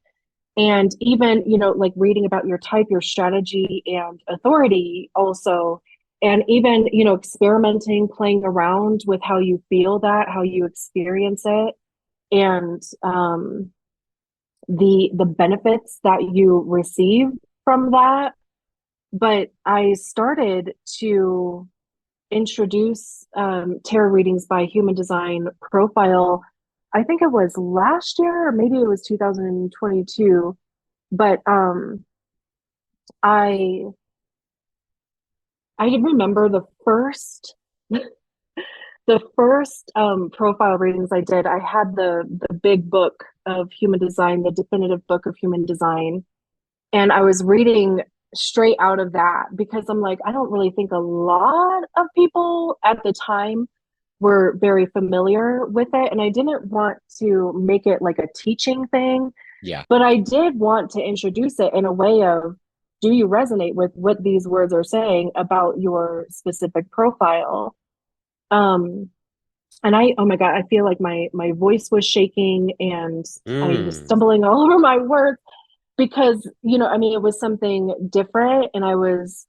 And even, like reading about your type, your strategy and authority also, and even, experimenting, playing around with how you feel that, how you experience it, and the benefits that you receive from that. But I started to introduce tarot readings by Human Design Profile. I think it was last year, or maybe it was 2022. But I I remember the first profile readings I did. I had the big book of Human Design, the definitive book of Human Design, and I was reading straight out of that because I'm like, I don't really think a lot of people at the time were very familiar with it, and I didn't want to make it like a teaching thing, Yeah. but I did want to introduce it in a way of, do you resonate with what these words are saying about your specific profile? Um, and oh my God, I feel like my voice was shaking, and I was Mm. stumbling all over my words because, I mean, it was something different, and I was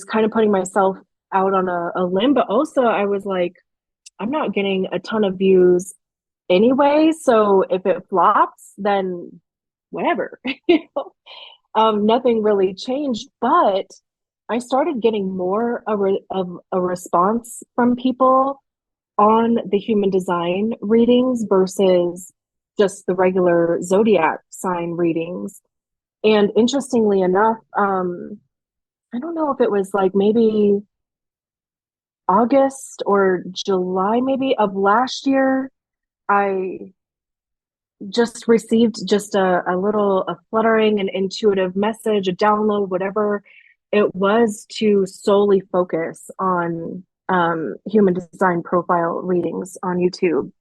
kind of putting myself out on a limb, but also I was like, I'm not getting a ton of views anyway, so if it flops, then whatever. Nothing really changed, but I started getting more of a response from people on the human design readings versus just the regular zodiac sign readings. And interestingly enough, I don't know if it was like maybe August or July, maybe of last year, I just received just a little a fluttering, an intuitive message, a download, whatever it was, to solely focus on human design profile readings on YouTube.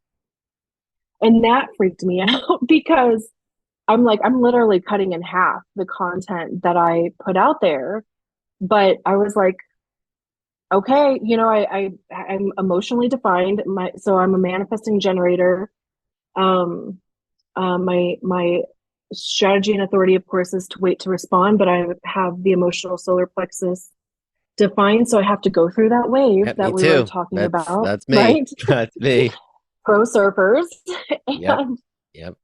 And that freaked me out because I'm like, I'm literally cutting in half the content that I put out there. But I was like, okay, I'm emotionally defined. So I'm a manifesting generator. Um, my strategy and authority, of course, is to wait to respond, but I have the emotional solar plexus defined, so I have to go through that wave Yep, me that we were too. talking That's about, that's me. right? That's me. Pro surfers. Yep. And Yep.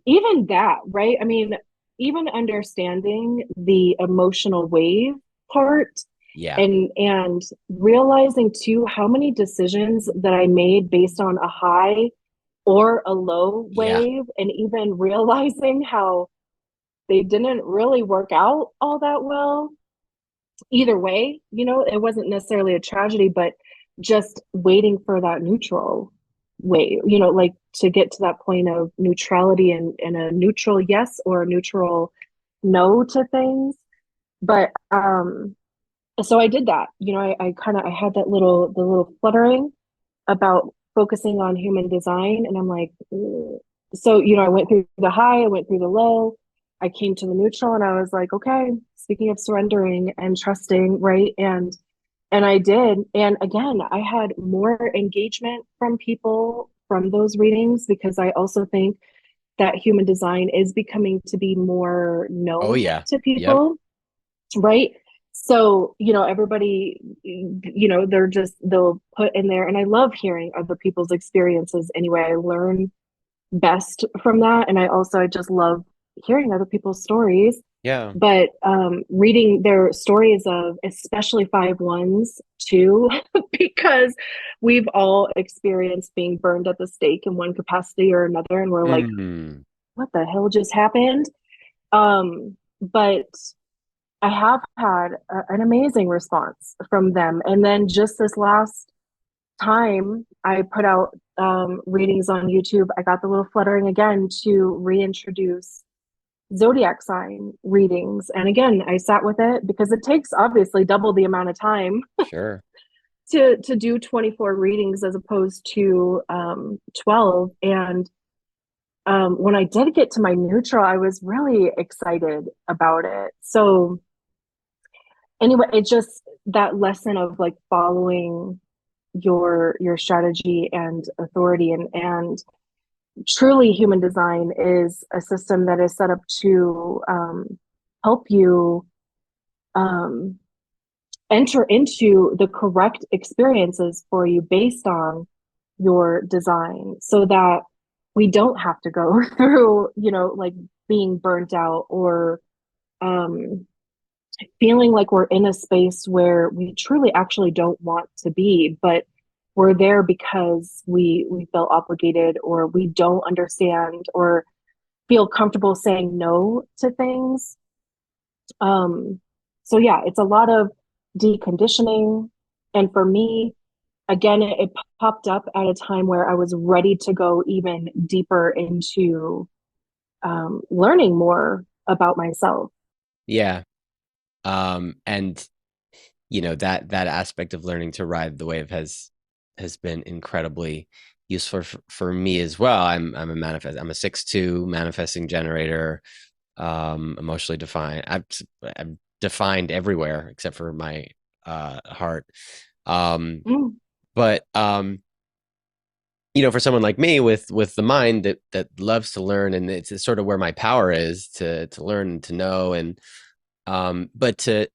even that, right? I mean, even understanding the emotional wave part, Yeah. and realizing too how many decisions that I made based on a high or a low Yeah. wave, and even realizing how they didn't really work out all that well. either way, it wasn't necessarily a tragedy, but just waiting for that neutral way, like to get to that point of neutrality and a neutral yes or a neutral no to things. But so I did that. I kind of I had the little fluttering about focusing on human design, and I'm like, "Ugh." So I went through the high, I went through the low, I came to the neutral, and I was like, okay, speaking of surrendering and trusting, right? And I did. And again, I had more engagement from people from those readings because I also think that human design is becoming to be more Oh known yeah. to Yep. people, right? So, everybody, they'll put in there, and I love hearing other people's experiences anyway. I learn best from that. And I just love hearing other people's stories. Yeah. But reading their stories of especially five ones too, because we've all experienced being burned at the stake in one capacity or another, and we're like, Mm. what the hell just happened? But I have had an amazing response from them. And then just this last time I put out readings on YouTube, I got the little fluttering again to reintroduce zodiac sign readings. And again, I sat with it because it takes obviously double the amount of time Sure. to do 24 readings as opposed to 12. And when I did get to my neutral, I was really excited about it. So anyway, it just that lesson of like following your strategy and authority, and truly human design is a system that is set up to help you um, enter into the correct experiences for you based on your design so that we don't have to go through like being burnt out or um, feeling like we're in a space where we truly actually don't want to be, but we're there because we feel obligated or we don't understand or feel comfortable saying no to things. Um, so yeah, it's a lot of deconditioning. And for me, again, it popped up at a time where I was ready to go even deeper into learning more about myself. Yeah. And that aspect of learning to ride the wave has been incredibly useful for me as well. I'm a 6-2 manifesting generator, emotionally defined. I'm defined everywhere except for my heart. Um, Mm, but for someone like me with the mind that loves to learn, and it's sort of where my power is to learn and to know, and but to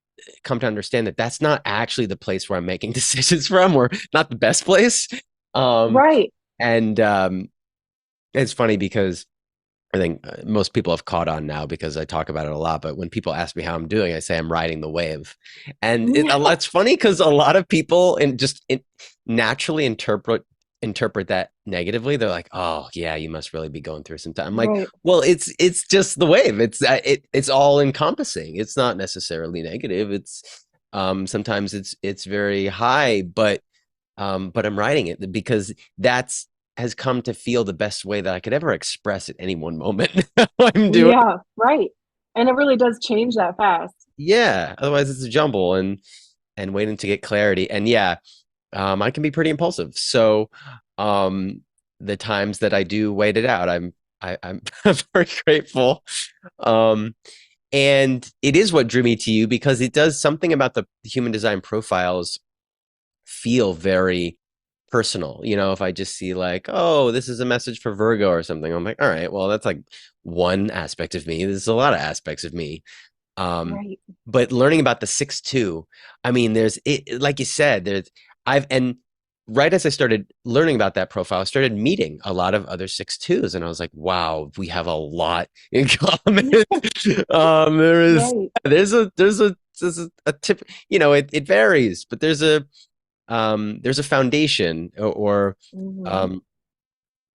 come to understand that that's not actually the place where I'm making decisions from, or not the best place. Um, right. and It's funny because I think most people have caught on now because I talk about it a lot. But when people ask me how I'm doing, I say I'm riding the wave, and it's funny because a lot of people naturally interpret that negatively. They're like, "Oh, yeah, you must really be going through some time." I'm like, Right. "Well, it's just the wave. It's all encompassing. It's not necessarily negative. It's sometimes it's very high, but I'm writing it because that's has come to feel the best way that I could ever express at any one moment what I'm doing. Yeah, right. And it really does change that fast. Yeah, otherwise it's a jumble and waiting to get clarity. And yeah, I can be pretty impulsive. So um, the times that I do wait it out, I'm very grateful. Um, and it is what drew me to you because it does something about the human design profiles feel very personal. If I just see like, oh, this is a message for Virgo or something, I'm like, all right, well, that's like one aspect of me. There's a lot of aspects of me. Um, Right. but learning about the 6-2, I mean, there's it, like you said, and right as I started learning about that profile, I started meeting a lot of other 6-2s, and I was like, wow, we have a lot in common. There is, Right. there's a tip, it varies, but there's a foundation or Hmm. um,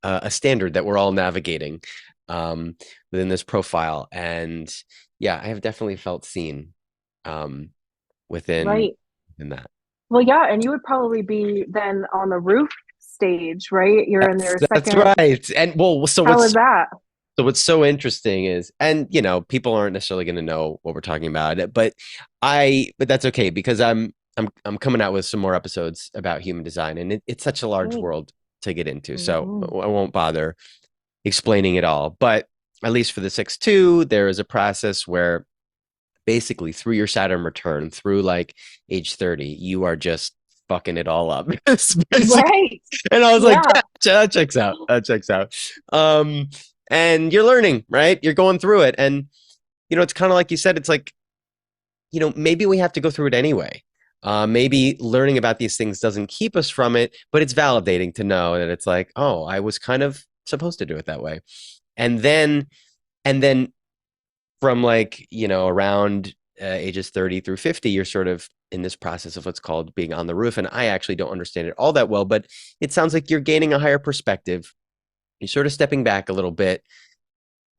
a standard that we're all navigating um, within this profile. And yeah, I have definitely felt seen. Um, within Right. in that. Well, yeah, and you would probably be then on the roof stage, right? You're in your That's second. right. And well, How is that? so what's so interesting is, and people aren't necessarily going to know what we're talking about, but that's okay because I'm coming out with some more episodes about human design, and it's such a large Great. world to get into, so Hmm. I won't bother explaining it all. But at least for the 6-2, there is a process where basically through your Saturn return, through like age 30, you are just fucking it all up. Basically. Right. And I was like, Yeah. yeah, that checks out. That checks out. Um, and you're learning, right? You're going through it. And, it's kind of like you said, it's like, maybe we have to go through it anyway. Maybe learning about these things doesn't keep us from it, but it's validating to know that it's like, oh, I was kind of supposed to do it that way. And then, and then from like around ages 30 through 50, you're sort of in this process of what's called being on the roof, and I actually don't understand it all that well, but it sounds like you're gaining a higher perspective. You're sort of stepping back a little bit.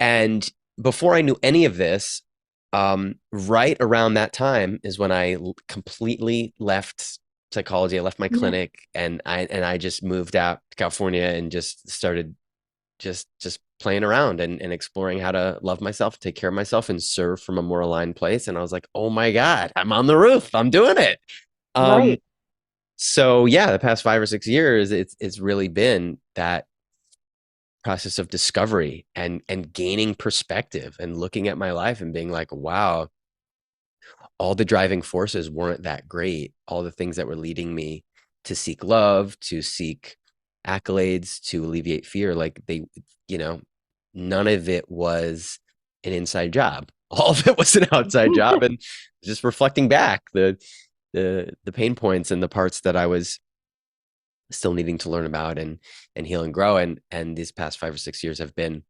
And before I knew any of this, right around that time is when I completely left psychology. I left my Yeah. clinic, and I just moved out to California and just started just playing around and exploring how to love myself, take care of myself, and serve from a more aligned place. And I was like, oh my God, I'm on the roof. I'm doing it. Um, Right. so yeah, the past 5 or 6 years, it's really been that process of discovery and gaining perspective and looking at my life and being like, wow, all the driving forces weren't that great. All the things that were leading me to seek love, to seek accolades, to alleviate fear, like you know, none of it was an inside job. All of it was an outside job, and just reflecting back the pain points and the parts that I was still needing to learn about and heal and grow. And these past 5 or 6 years have been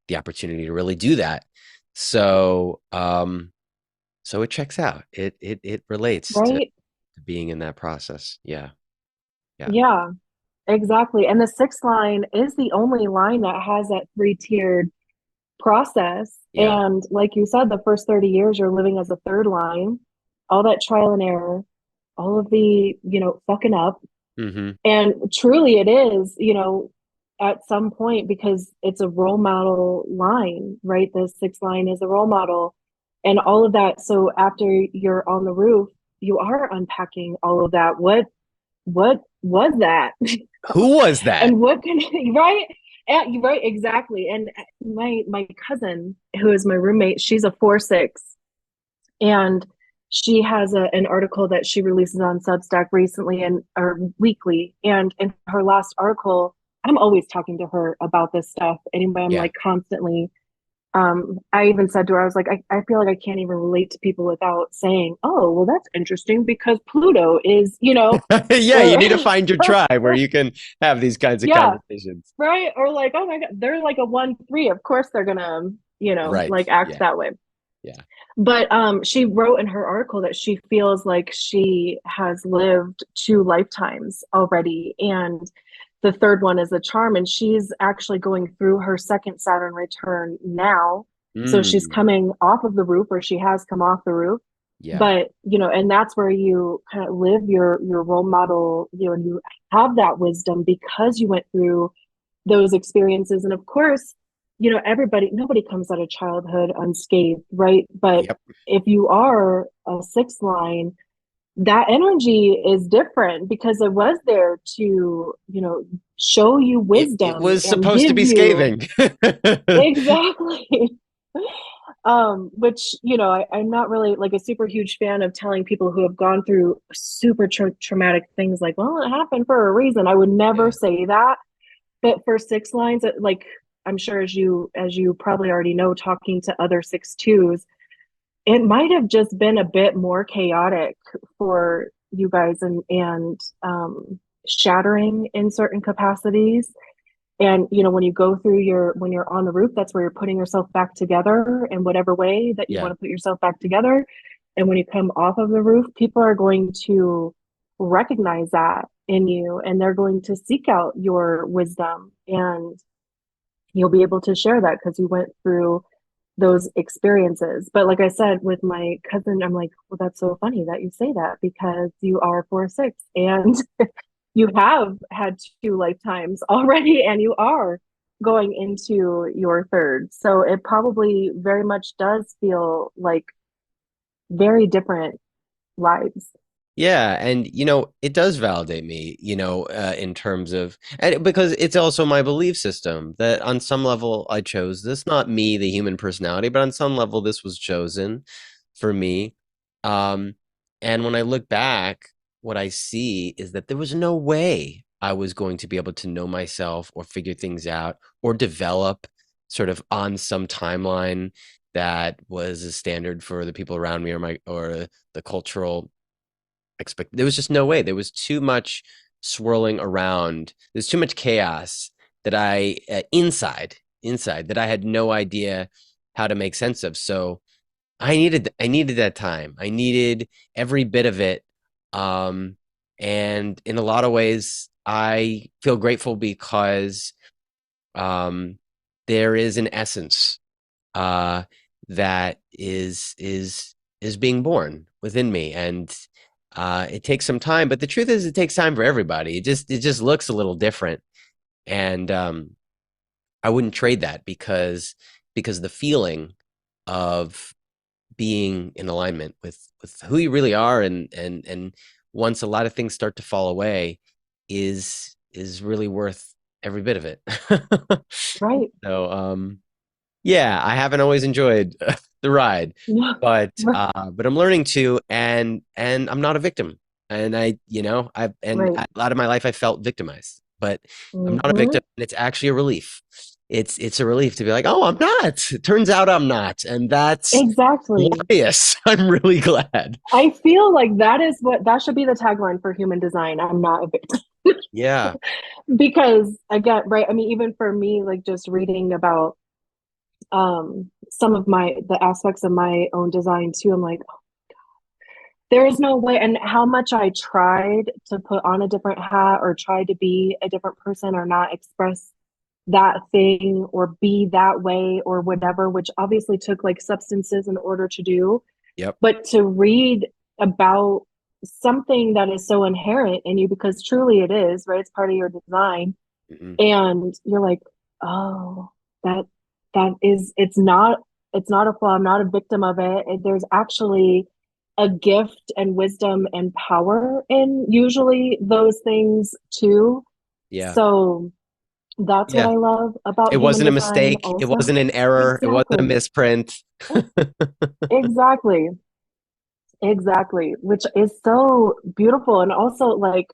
the opportunity to really do that. So so it checks out. It relates to Right. being in that process. Yeah. Yeah. Yeah, exactly. And the sixth line is the only line that has that three-tiered process. Yeah. And like you said, the first 30 years you're living as a third line, all that trial and error, all of the, fucking up. Mm-hmm. And truly it is, at some point because it's a role model line, right? The sixth line is a role model and all of that. So after you're on the roof, you are unpacking all of that. What was that? Who was that? And what can right? And, right, exactly. And my cousin, who is my roommate, she's a 4/6, and she has an article that she releases on Substack recently and or weekly. And in her last article, I'm always talking to her about this stuff. Anyway, I'm Yeah. like constantly. I even said to her, I was like, I feel like I can't even relate to people without saying, oh, well, that's interesting because Pluto is, Yeah, you or need to find your tribe where you can have these kinds of yeah, conversations. right? Or like, oh my God, they're like a 1/3. Of course they're gonna, Right. like act Yeah. that way. Yeah. But she wrote in her article that she feels like she has lived two lifetimes already. And the third one is a charm. And she's actually going through her second Saturn return now. So she's Mm. coming off of the roof, or she has come off the roof. Yeah. But, and that's where you kind of live your role model, and you have that wisdom because you went through those experiences. And of course, nobody comes out of childhood unscathed, right? But Yep. if you are a sixth line, that energy is different because it was there to, show you It wisdom was and supposed to give be you scathing. exactly. Which, I'm not really like a super huge fan of telling people who have gone through super traumatic things like, well, it happened for a reason. I would never Yeah. say that. But for six lines, like I'm sure as you probably already know, talking to other 6/2s, it might have just been a bit more chaotic for you guys and shattering in certain capacities. And when you go through when you're on the roof, that's where you're putting yourself back together in whatever way that you Yeah. want to put yourself back together. And when you come off of the roof, people are going to recognize that in you and they're going to seek out your wisdom and you'll be able to share that because you went through those experiences. But like I said, with my cousin, I'm like, well, that's so funny that you say that because you are 4/6 and you have had two lifetimes already and you are going into your third. So it probably very much does feel like very different lives. Yeah, and it does validate me, in terms of, and because it's also my belief system that on some level I chose this, not me, the human personality, but on some level this was chosen for me. Um, and when I look back, what I see is that there was no way I was going to be able to know myself or figure things out or develop sort of on some timeline that was a standard for the people around me or the cultural expect. There was just no way. There was too much swirling around. There's too much chaos that I inside that I had no idea how to make sense of. So I needed that time. I needed every bit of it. Um, and in a lot of ways, I feel grateful because um, there is an essence uh, that is being born within me, and it takes some time. But the truth is, it takes time for everybody. It just looks a little different, and I wouldn't trade that because the feeling of being in alignment with who you really are, and once a lot of things start to fall away, is really worth every bit of it. Right. So yeah, I haven't always enjoyed the ride, but I'm learning to, and I'm not a victim. And Right. a lot of my life I felt victimized, but I'm not a Hmm. victim. And it's actually a relief. It's a relief to be like, oh, I'm not. It turns out I'm not, and that's Exactly. glorious. I'm really glad. I feel like that should be the tagline for human design. I'm not a victim. Yeah. Because again, right, I mean, even for me, like just reading about some of the aspects of my own design too, I'm like, there is no way. And how much I tried to put on a different hat or try to be a different person or not express that thing or be that way or whatever, which obviously took like substances in order to do. Yep. But to read about something that is so inherent in you, because truly it is, right? It's part of your design. Mhm. And you're like, oh, that it's not a flaw. I'm not a victim of it. There's actually a gift and wisdom and power in usually those things too. Yeah. So that's what Yeah. I love It about human wasn't a design mistake. It also. wasn't an error. It wasn't a Exactly. misprint. Exactly. Exactly. Which is so beautiful. And also like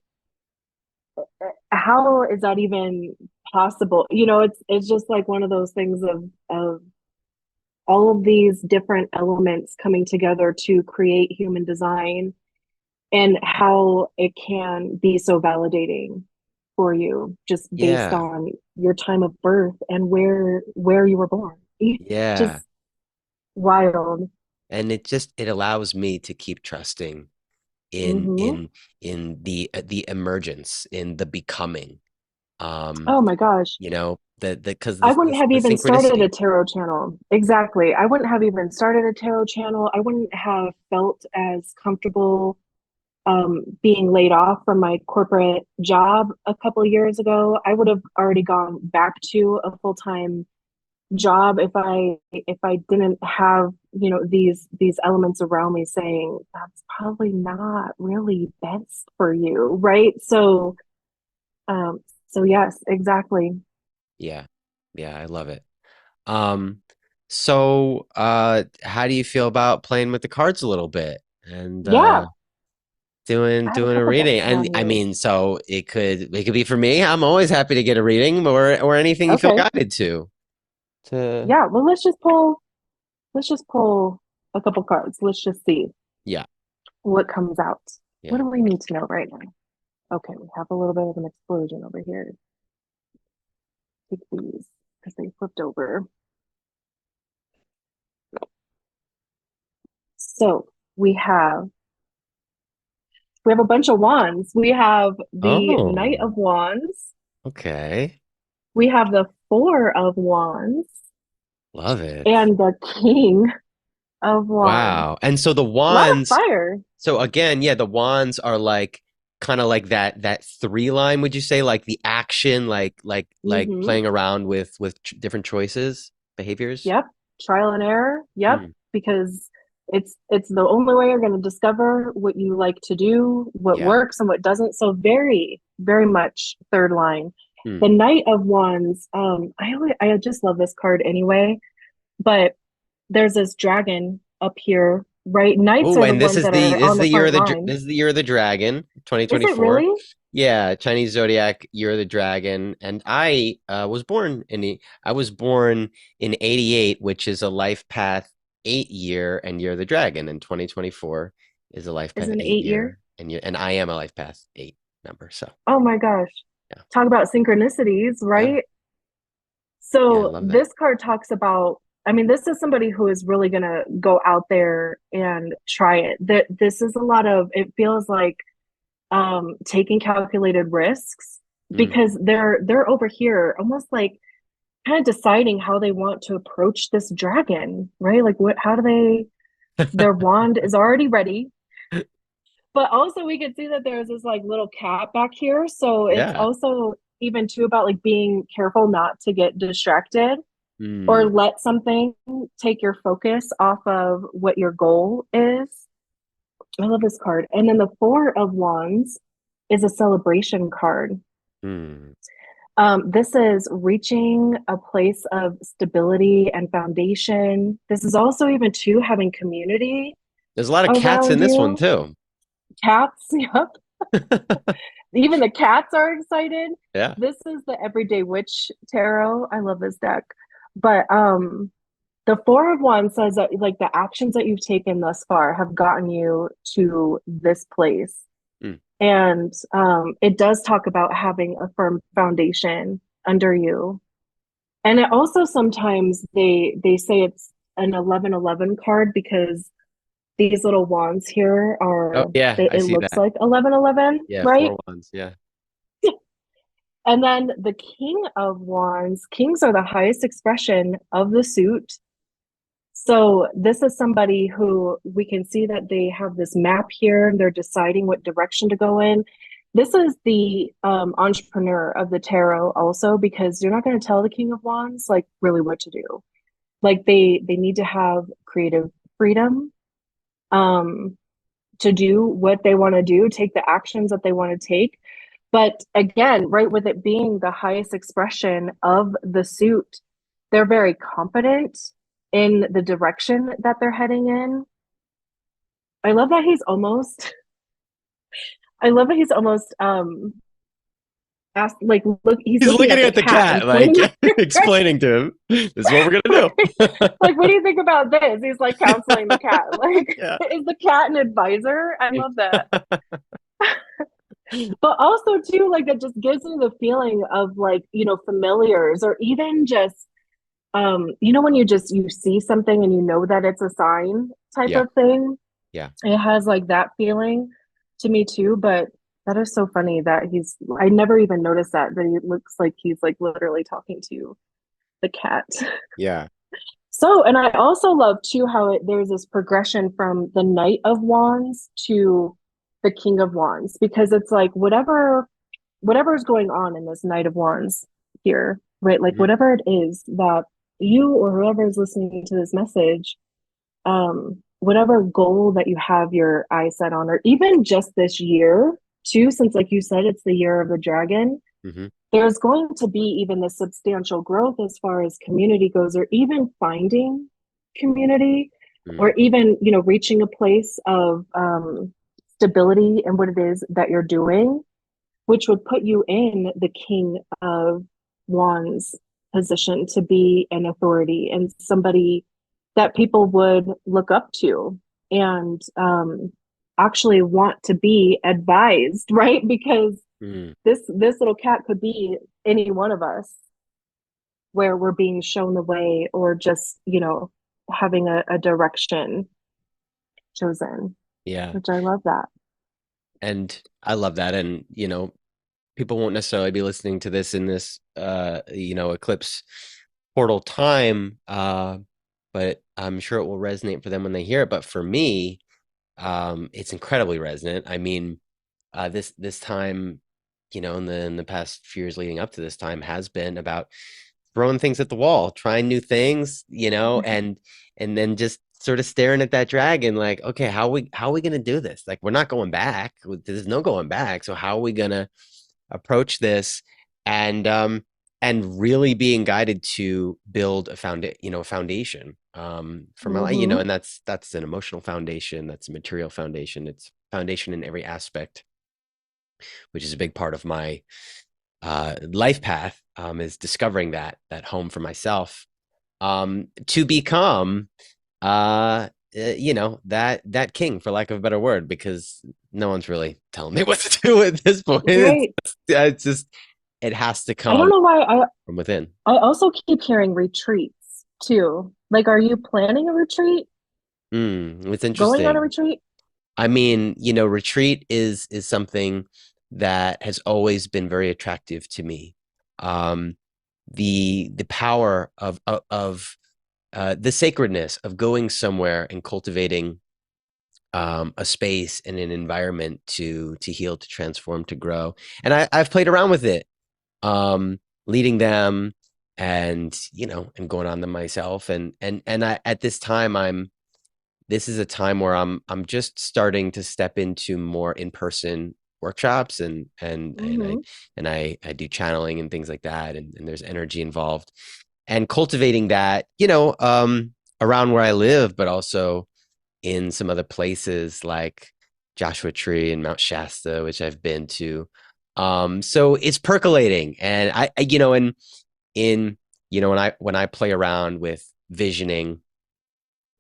how is that even possible? It's just like one of those things of all of these different elements coming together to create human design and how it can be so validating for you just based Yeah. on your time of birth and where you were born. Just Yeah. wild. And it allows me to keep trusting in Hmm. in in the emergence, in the becoming. Um, Oh my gosh. the because I wouldn't have the even started a synchronicity. tarot channel. Exactly. I wouldn't have even started a tarot channel. I wouldn't have felt as comfortable being laid off from my corporate job a couple of years ago. I would have already gone back to a full-time job if I didn't have, these elements around me saying that's probably not really best for you, right? Um, so yes, exactly. Yeah. Yeah, I love it. Um, so how do you feel about playing with the cards a little bit and Yeah, I have a doing a couple reading? decks And down I here. mean, so it could be for me. I'm always happy to get a reading or anything you feel Okay. guided to. Yeah, well, let's just pull a couple cards. Let's just see Yeah. what comes out. What Yeah. do we need to know right now? Okay, we have a little bit of an explosion over here. Take these because they flipped over. So we have a bunch of wands. We have the Knight Oh, of Wands. okay. We have the Four of Wands, Love it. and the King of Wands. Wow. And so the A lot of wands, fire. so again, yeah, the wands are like kind of like that three line, would you say? Like the action, like Hmm. playing around with different choices, behaviors? Yep. Trial and error. Yep. Hmm. Because it's the only way you're going to discover what you like to do, what Yeah. works and what doesn't. So very, very much third line. Hmm. The Knight of Wands. I just love this card anyway. But there's this dragon up here, right? Knights Oh, are the and ones that are this is on the the year front of the line. this is the year of the dragon, Is it 2024. really? Yeah, Chinese zodiac year of the dragon, and I was born in 88, which is a life path 8 year and year of the dragon, and 2024 is a life Is path it an 8 8 year? year and I am a life path 8 number. So, Oh my gosh. yeah. Talk about synchronicities, Yeah. right? Yeah, I So love that. this card talks about, I mean, this is somebody who is really going to go out there and try it. This is a lot of, it feels like taking calculated risks Mm. because they're over here almost like kind of deciding how they want to approach this dragon, right? Like how do they, their wand is already ready. But also we could see that there's this like little cat back here. So it's Yeah. also even too about like being careful not to get distracted or Mm. let something take your focus off of what your goal is. I love this card. And then the Four of Wands is a celebration card. Mm. This is reaching a place of stability and foundation. This is also even too having community There's a lot of cats in around this one you. too. Cats, yep. Even the cats are excited. Yeah. This is the Everyday Witch Tarot. I love this deck. But the Four of Wands says that like the actions that you've taken thus far have gotten you to this place. Mm. And it does talk about having a firm foundation under you. And it also sometimes they say it's an 1111 card because these little wands here Oh, are yeah, I it see looks that. like 1111, Yeah, right? four wands. Yeah. And then the King of Wands, kings are the highest expression of the suit. So this is somebody who we can see that they have this map here and they're deciding what direction to go in. This is the entrepreneur of the tarot also because you're not going to tell the King of Wands like really what to do. Like they need to have creative freedom um to do what they want to do, take the actions that they want to take. But again, right, with it being the highest expression of the suit, they're very confident in the direction that they're heading in. I love that he's almost, I love that he's almost asked, like, look, he's He's looking looking at the at the cat cat, and like pointing at her, right? explaining to him, this is what we're gonna Like, do. like, what do you think about this? He's like counseling the cat. Like, Yeah. is the cat an advisor? I love that. But also too, like that just gives me the feeling of like, familiars or even just when you see something and you know that it's a sign type Yeah. of thing. Yeah. It has like that feeling to me too, but that is so funny that I never even noticed that he looks like he's like literally talking to the cat. Yeah. So, and I also love too how there's this progression from the Knight of Wands to the King of Wands because it's like whatever's going on in this Knight of Wands here, right? Like Mhm. whatever it is that you or whoever is listening to this message, whatever goal that you have your eyes set on, or even just this year too, since like you said, it's the year of the dragon, Mhm. there's going to be even the substantial growth as far as community goes, or even finding community, or Mm. even, reaching a place of stability in what it is that you're doing, which would put you in the King of Wands position to be an authority and somebody that people would look up to and actually want to be advised, right? Because Mm. this little cat could be any one of us where we're being shown the way or just, having a direction chosen, Yeah. which I love that. And I love that. And, people won't necessarily be listening to this in this, eclipse portal time, but I'm sure it will resonate for them when they hear it. But for me, it's incredibly resonant. I mean, this time, in the past few years leading up to this time has been about throwing things at the wall, trying new things, and then just sort of staring at that dragon, like, okay, how are we gonna do this? Like, we're not going back. There's no going back. So how are we gonna approach this? And and really being guided to build a foundation for my life, Mm-hmm. and that's an emotional foundation, that's a material foundation, it's foundation in every aspect, which is a big part of my life path, is discovering that home for myself, to become that king, for lack of a better word, because no one's really telling me what to do at this point. Right. It's just it has to I don't come know why from within. I also keep hearing retreats too. Like, are you planning a retreat? It's Going on a interesting. retreat? I mean, retreat is something that has always been very attractive to me. Um, the power of the sacredness of going somewhere and cultivating a space and an environment to heal, to transform, to grow. And I've played around with it, leading them, and going on them myself. And at this time, this is a time where I'm just starting to step into more in-person workshops, Mm-hmm. and I do channeling and things like that, and there's energy involved, and cultivating that, around where I live, but also in some other places like Joshua Tree and Mount Shasta, which I've been to. So it's percolating, and and in when I play around with visioning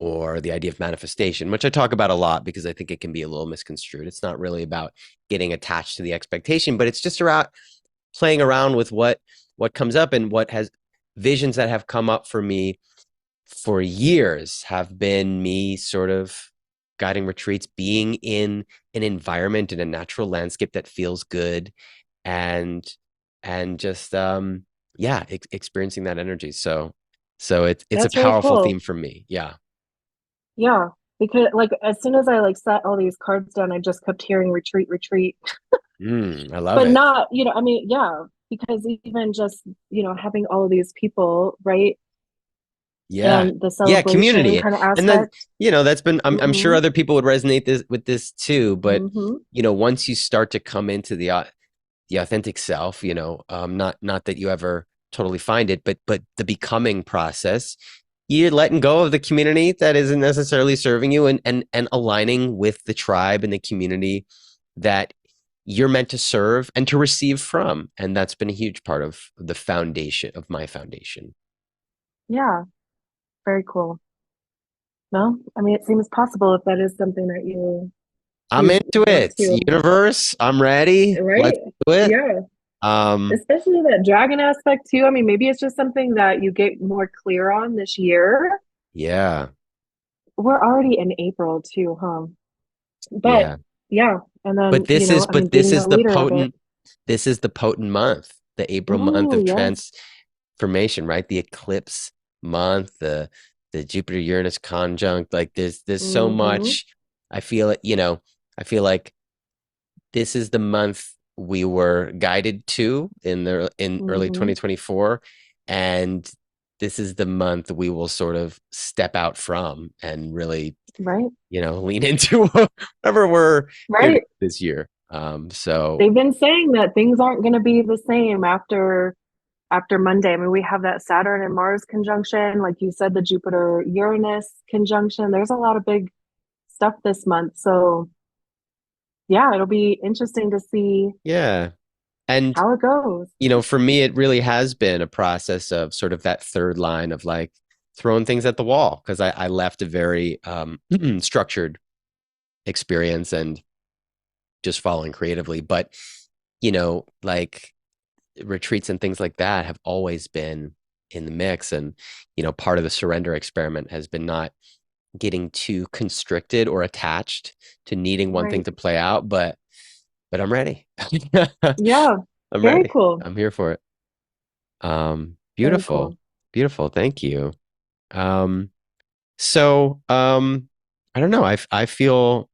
or the idea of manifestation, which I talk about a lot because I think it can be a little misconstrued. It's not really about getting attached to the expectation, but it's just about playing around with what comes up, and what has visions that have come up for me for years have been me sort of guiding retreats, being in an environment, in a natural landscape that feels good, and just yeah, experiencing that energy. So it's a That's really powerful cool. theme for me. Yeah. Yeah. Because like as soon as I like set all these cards down, I just kept hearing retreat, retreat. I love But it. not, I mean, yeah, because even just, having all of these people, right? Yeah. And the Yeah, celebration community. kind of And then, aspect. that's been, I'm sure Mm-hmm. other people would resonate with this too, but Mm-hmm. once you start to come into the authentic self, not that you ever totally find it, but the becoming process, you're letting go of the community that isn't necessarily serving you, and aligning with the tribe and the community that you're meant to serve and to receive from. And that's been a huge part of the foundation of my foundation. Yeah. Very cool. No, I mean, it seems possible if that is something that I'm into you'd love it. to, Universe, I'm ready. right? Let's do it. Yeah. Um, Especially that dragon aspect too. I mean, maybe it's just something that you get more clear on this year. yeah, We're already in April too, huh? But yeah. yeah, and then, But this is I mean, but this being the is the leader of it. potent this is the potent month, the April month Oh, of yes. transformation, right? The eclipse month, the Jupiter Uranus conjunct. Like there's so Mm-hmm. much. I feel it, I feel like this is the month we were guided to in early Mm-hmm. 2024, and this is the month we will sort of step out from and really, Right. lean into whatever we're here to Right. do this year. So They've been saying that things aren't going to be the same after Monday. I mean, we have that Saturn and Mars conjunction, like you said, the Jupiter Uranus conjunction. There's a lot of big stuff this month. So, yeah, it'll be interesting to see yeah, and how it goes. for me, it really has been a process of sort of that third line of like throwing things at the wall, because I left a very structured experience and just following creatively. But like retreats and things like that have always been in the mix, and part of the surrender experiment has been not getting too constricted or attached to needing one thing Right. to play out, but I'm ready. Yeah. I'm Very ready. cool. I'm here for it. Very Beautiful. cool. Beautiful. Thank you. Um, so I don't know. I feel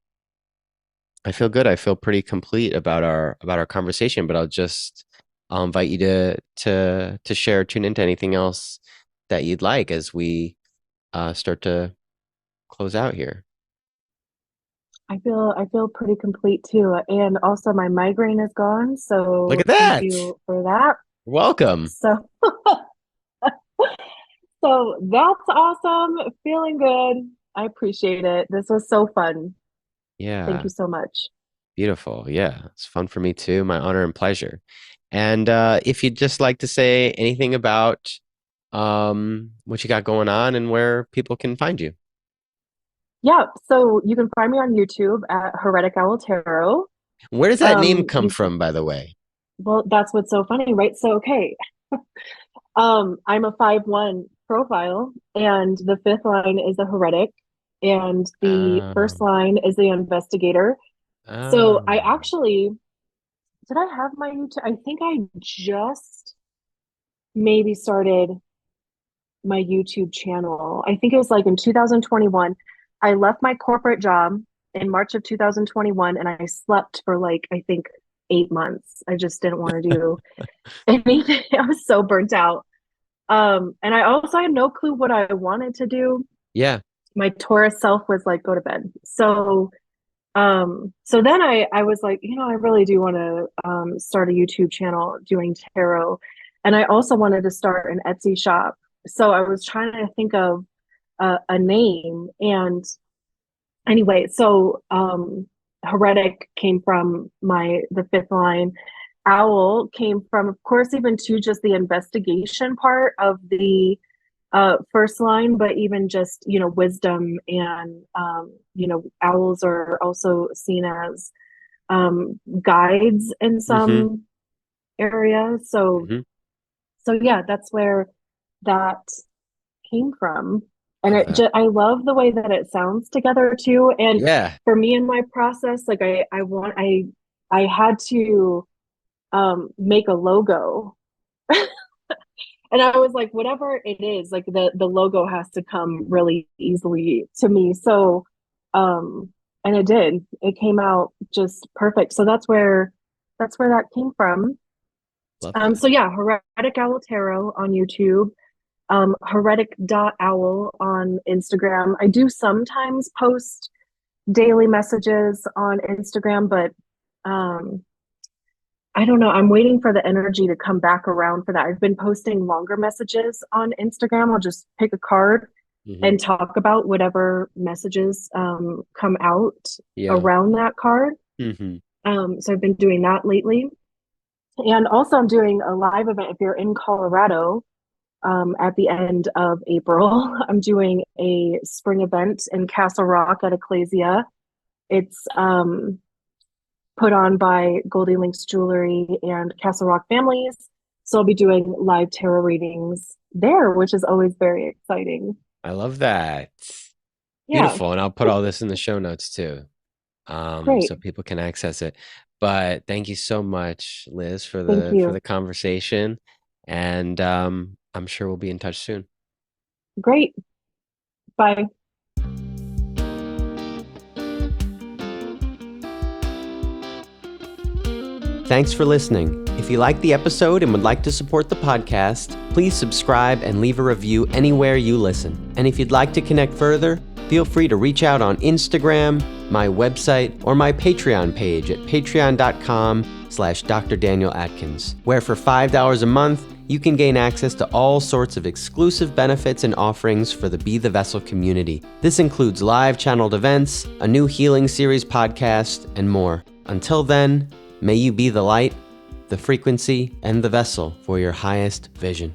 good. I feel pretty complete about our conversation, but I'll invite you to share, tune into anything else that you'd like as we start to close out here. I feel pretty complete too. And also my migraine is gone, Look so at thank that. you for that. Welcome. So so that's awesome. Feeling good. I appreciate it. This was so fun. Thank Yeah. you so much. Beautiful. Yeah. It's fun for me too. My honor and pleasure. And if you'd just like to say anything about what you got going on and where people can find you. Yeah, so you can find me on YouTube at Heretic Owl Tarot. Where does that name come You can, from, by the way? well, that's what's so funny, right? So okay, I'm a 5-1 profile, and the fifth line is a heretic, and the first Um, line is the investigator. So I um, actually did I have my YouTube? I think I just maybe started my YouTube channel. I think it was like in 2021. I left my corporate job in March of 2021 and I slept for like, I think 8 months. I just didn't want to do anything. I was so burnt out. And I also had no clue what I wanted to do. yeah. My Taurus self was like, go to bed. So then I was like, I really do want to start a YouTube channel doing tarot. And I also wanted to start an Etsy shop. So I was trying to think of a name. And anyway, so heretic came from the fifth line. Owl came from, of course, even to just the investigation part of the first line, but even just, wisdom and, owls are also seen as guides in Mm-hmm. some areas. So, Mm-hmm. so yeah, that's where that came from. And Love that. I love the way that it sounds together too. And Yeah. for me in my process, like I had to make a logo. And I was like, whatever it is, like the logo has to come really easily to me. So and it did. It came out just perfect. So that's where that came from. Love that. So yeah, Heretic Owl Tarot on YouTube, heretic.owl on Instagram. I do sometimes post daily messages on Instagram, but um I don't know. I'm waiting for the energy to come back around for that. I've been posting longer messages on Instagram. I'll just pick a card Mm-hmm. and talk about whatever messages come out Yeah. around that card. Mm-hmm. So I've been doing that lately. And also, I'm doing a live event if you're in Colorado at the end of April. I'm doing a spring event in Castle Rock at Ecclesia. It's put on by Goldie Links Jewelry and Castle Rock Families. So I'll be doing live tarot readings there, which is always very exciting. I love that. Yeah, Beautiful. And I'll put all this in the show notes too, great. so people can access it. But thank you so much, Liz, for Thank the you. conversation. And I'm sure we'll be in touch soon. Great. Bye. Thanks for listening. If you liked the episode and would like to support the podcast, please subscribe and leave a review anywhere you listen. And if you'd like to connect further, feel free to reach out on Instagram, my website, or my Patreon page at patreon.com/Dr. Daniel Atkins, where for $5 a month, you can gain access to all sorts of exclusive benefits and offerings for the Be the Vessel community. This includes live channeled events, a new healing series podcast, and more. Until then, may you be the light, the frequency, and the vessel for your highest vision.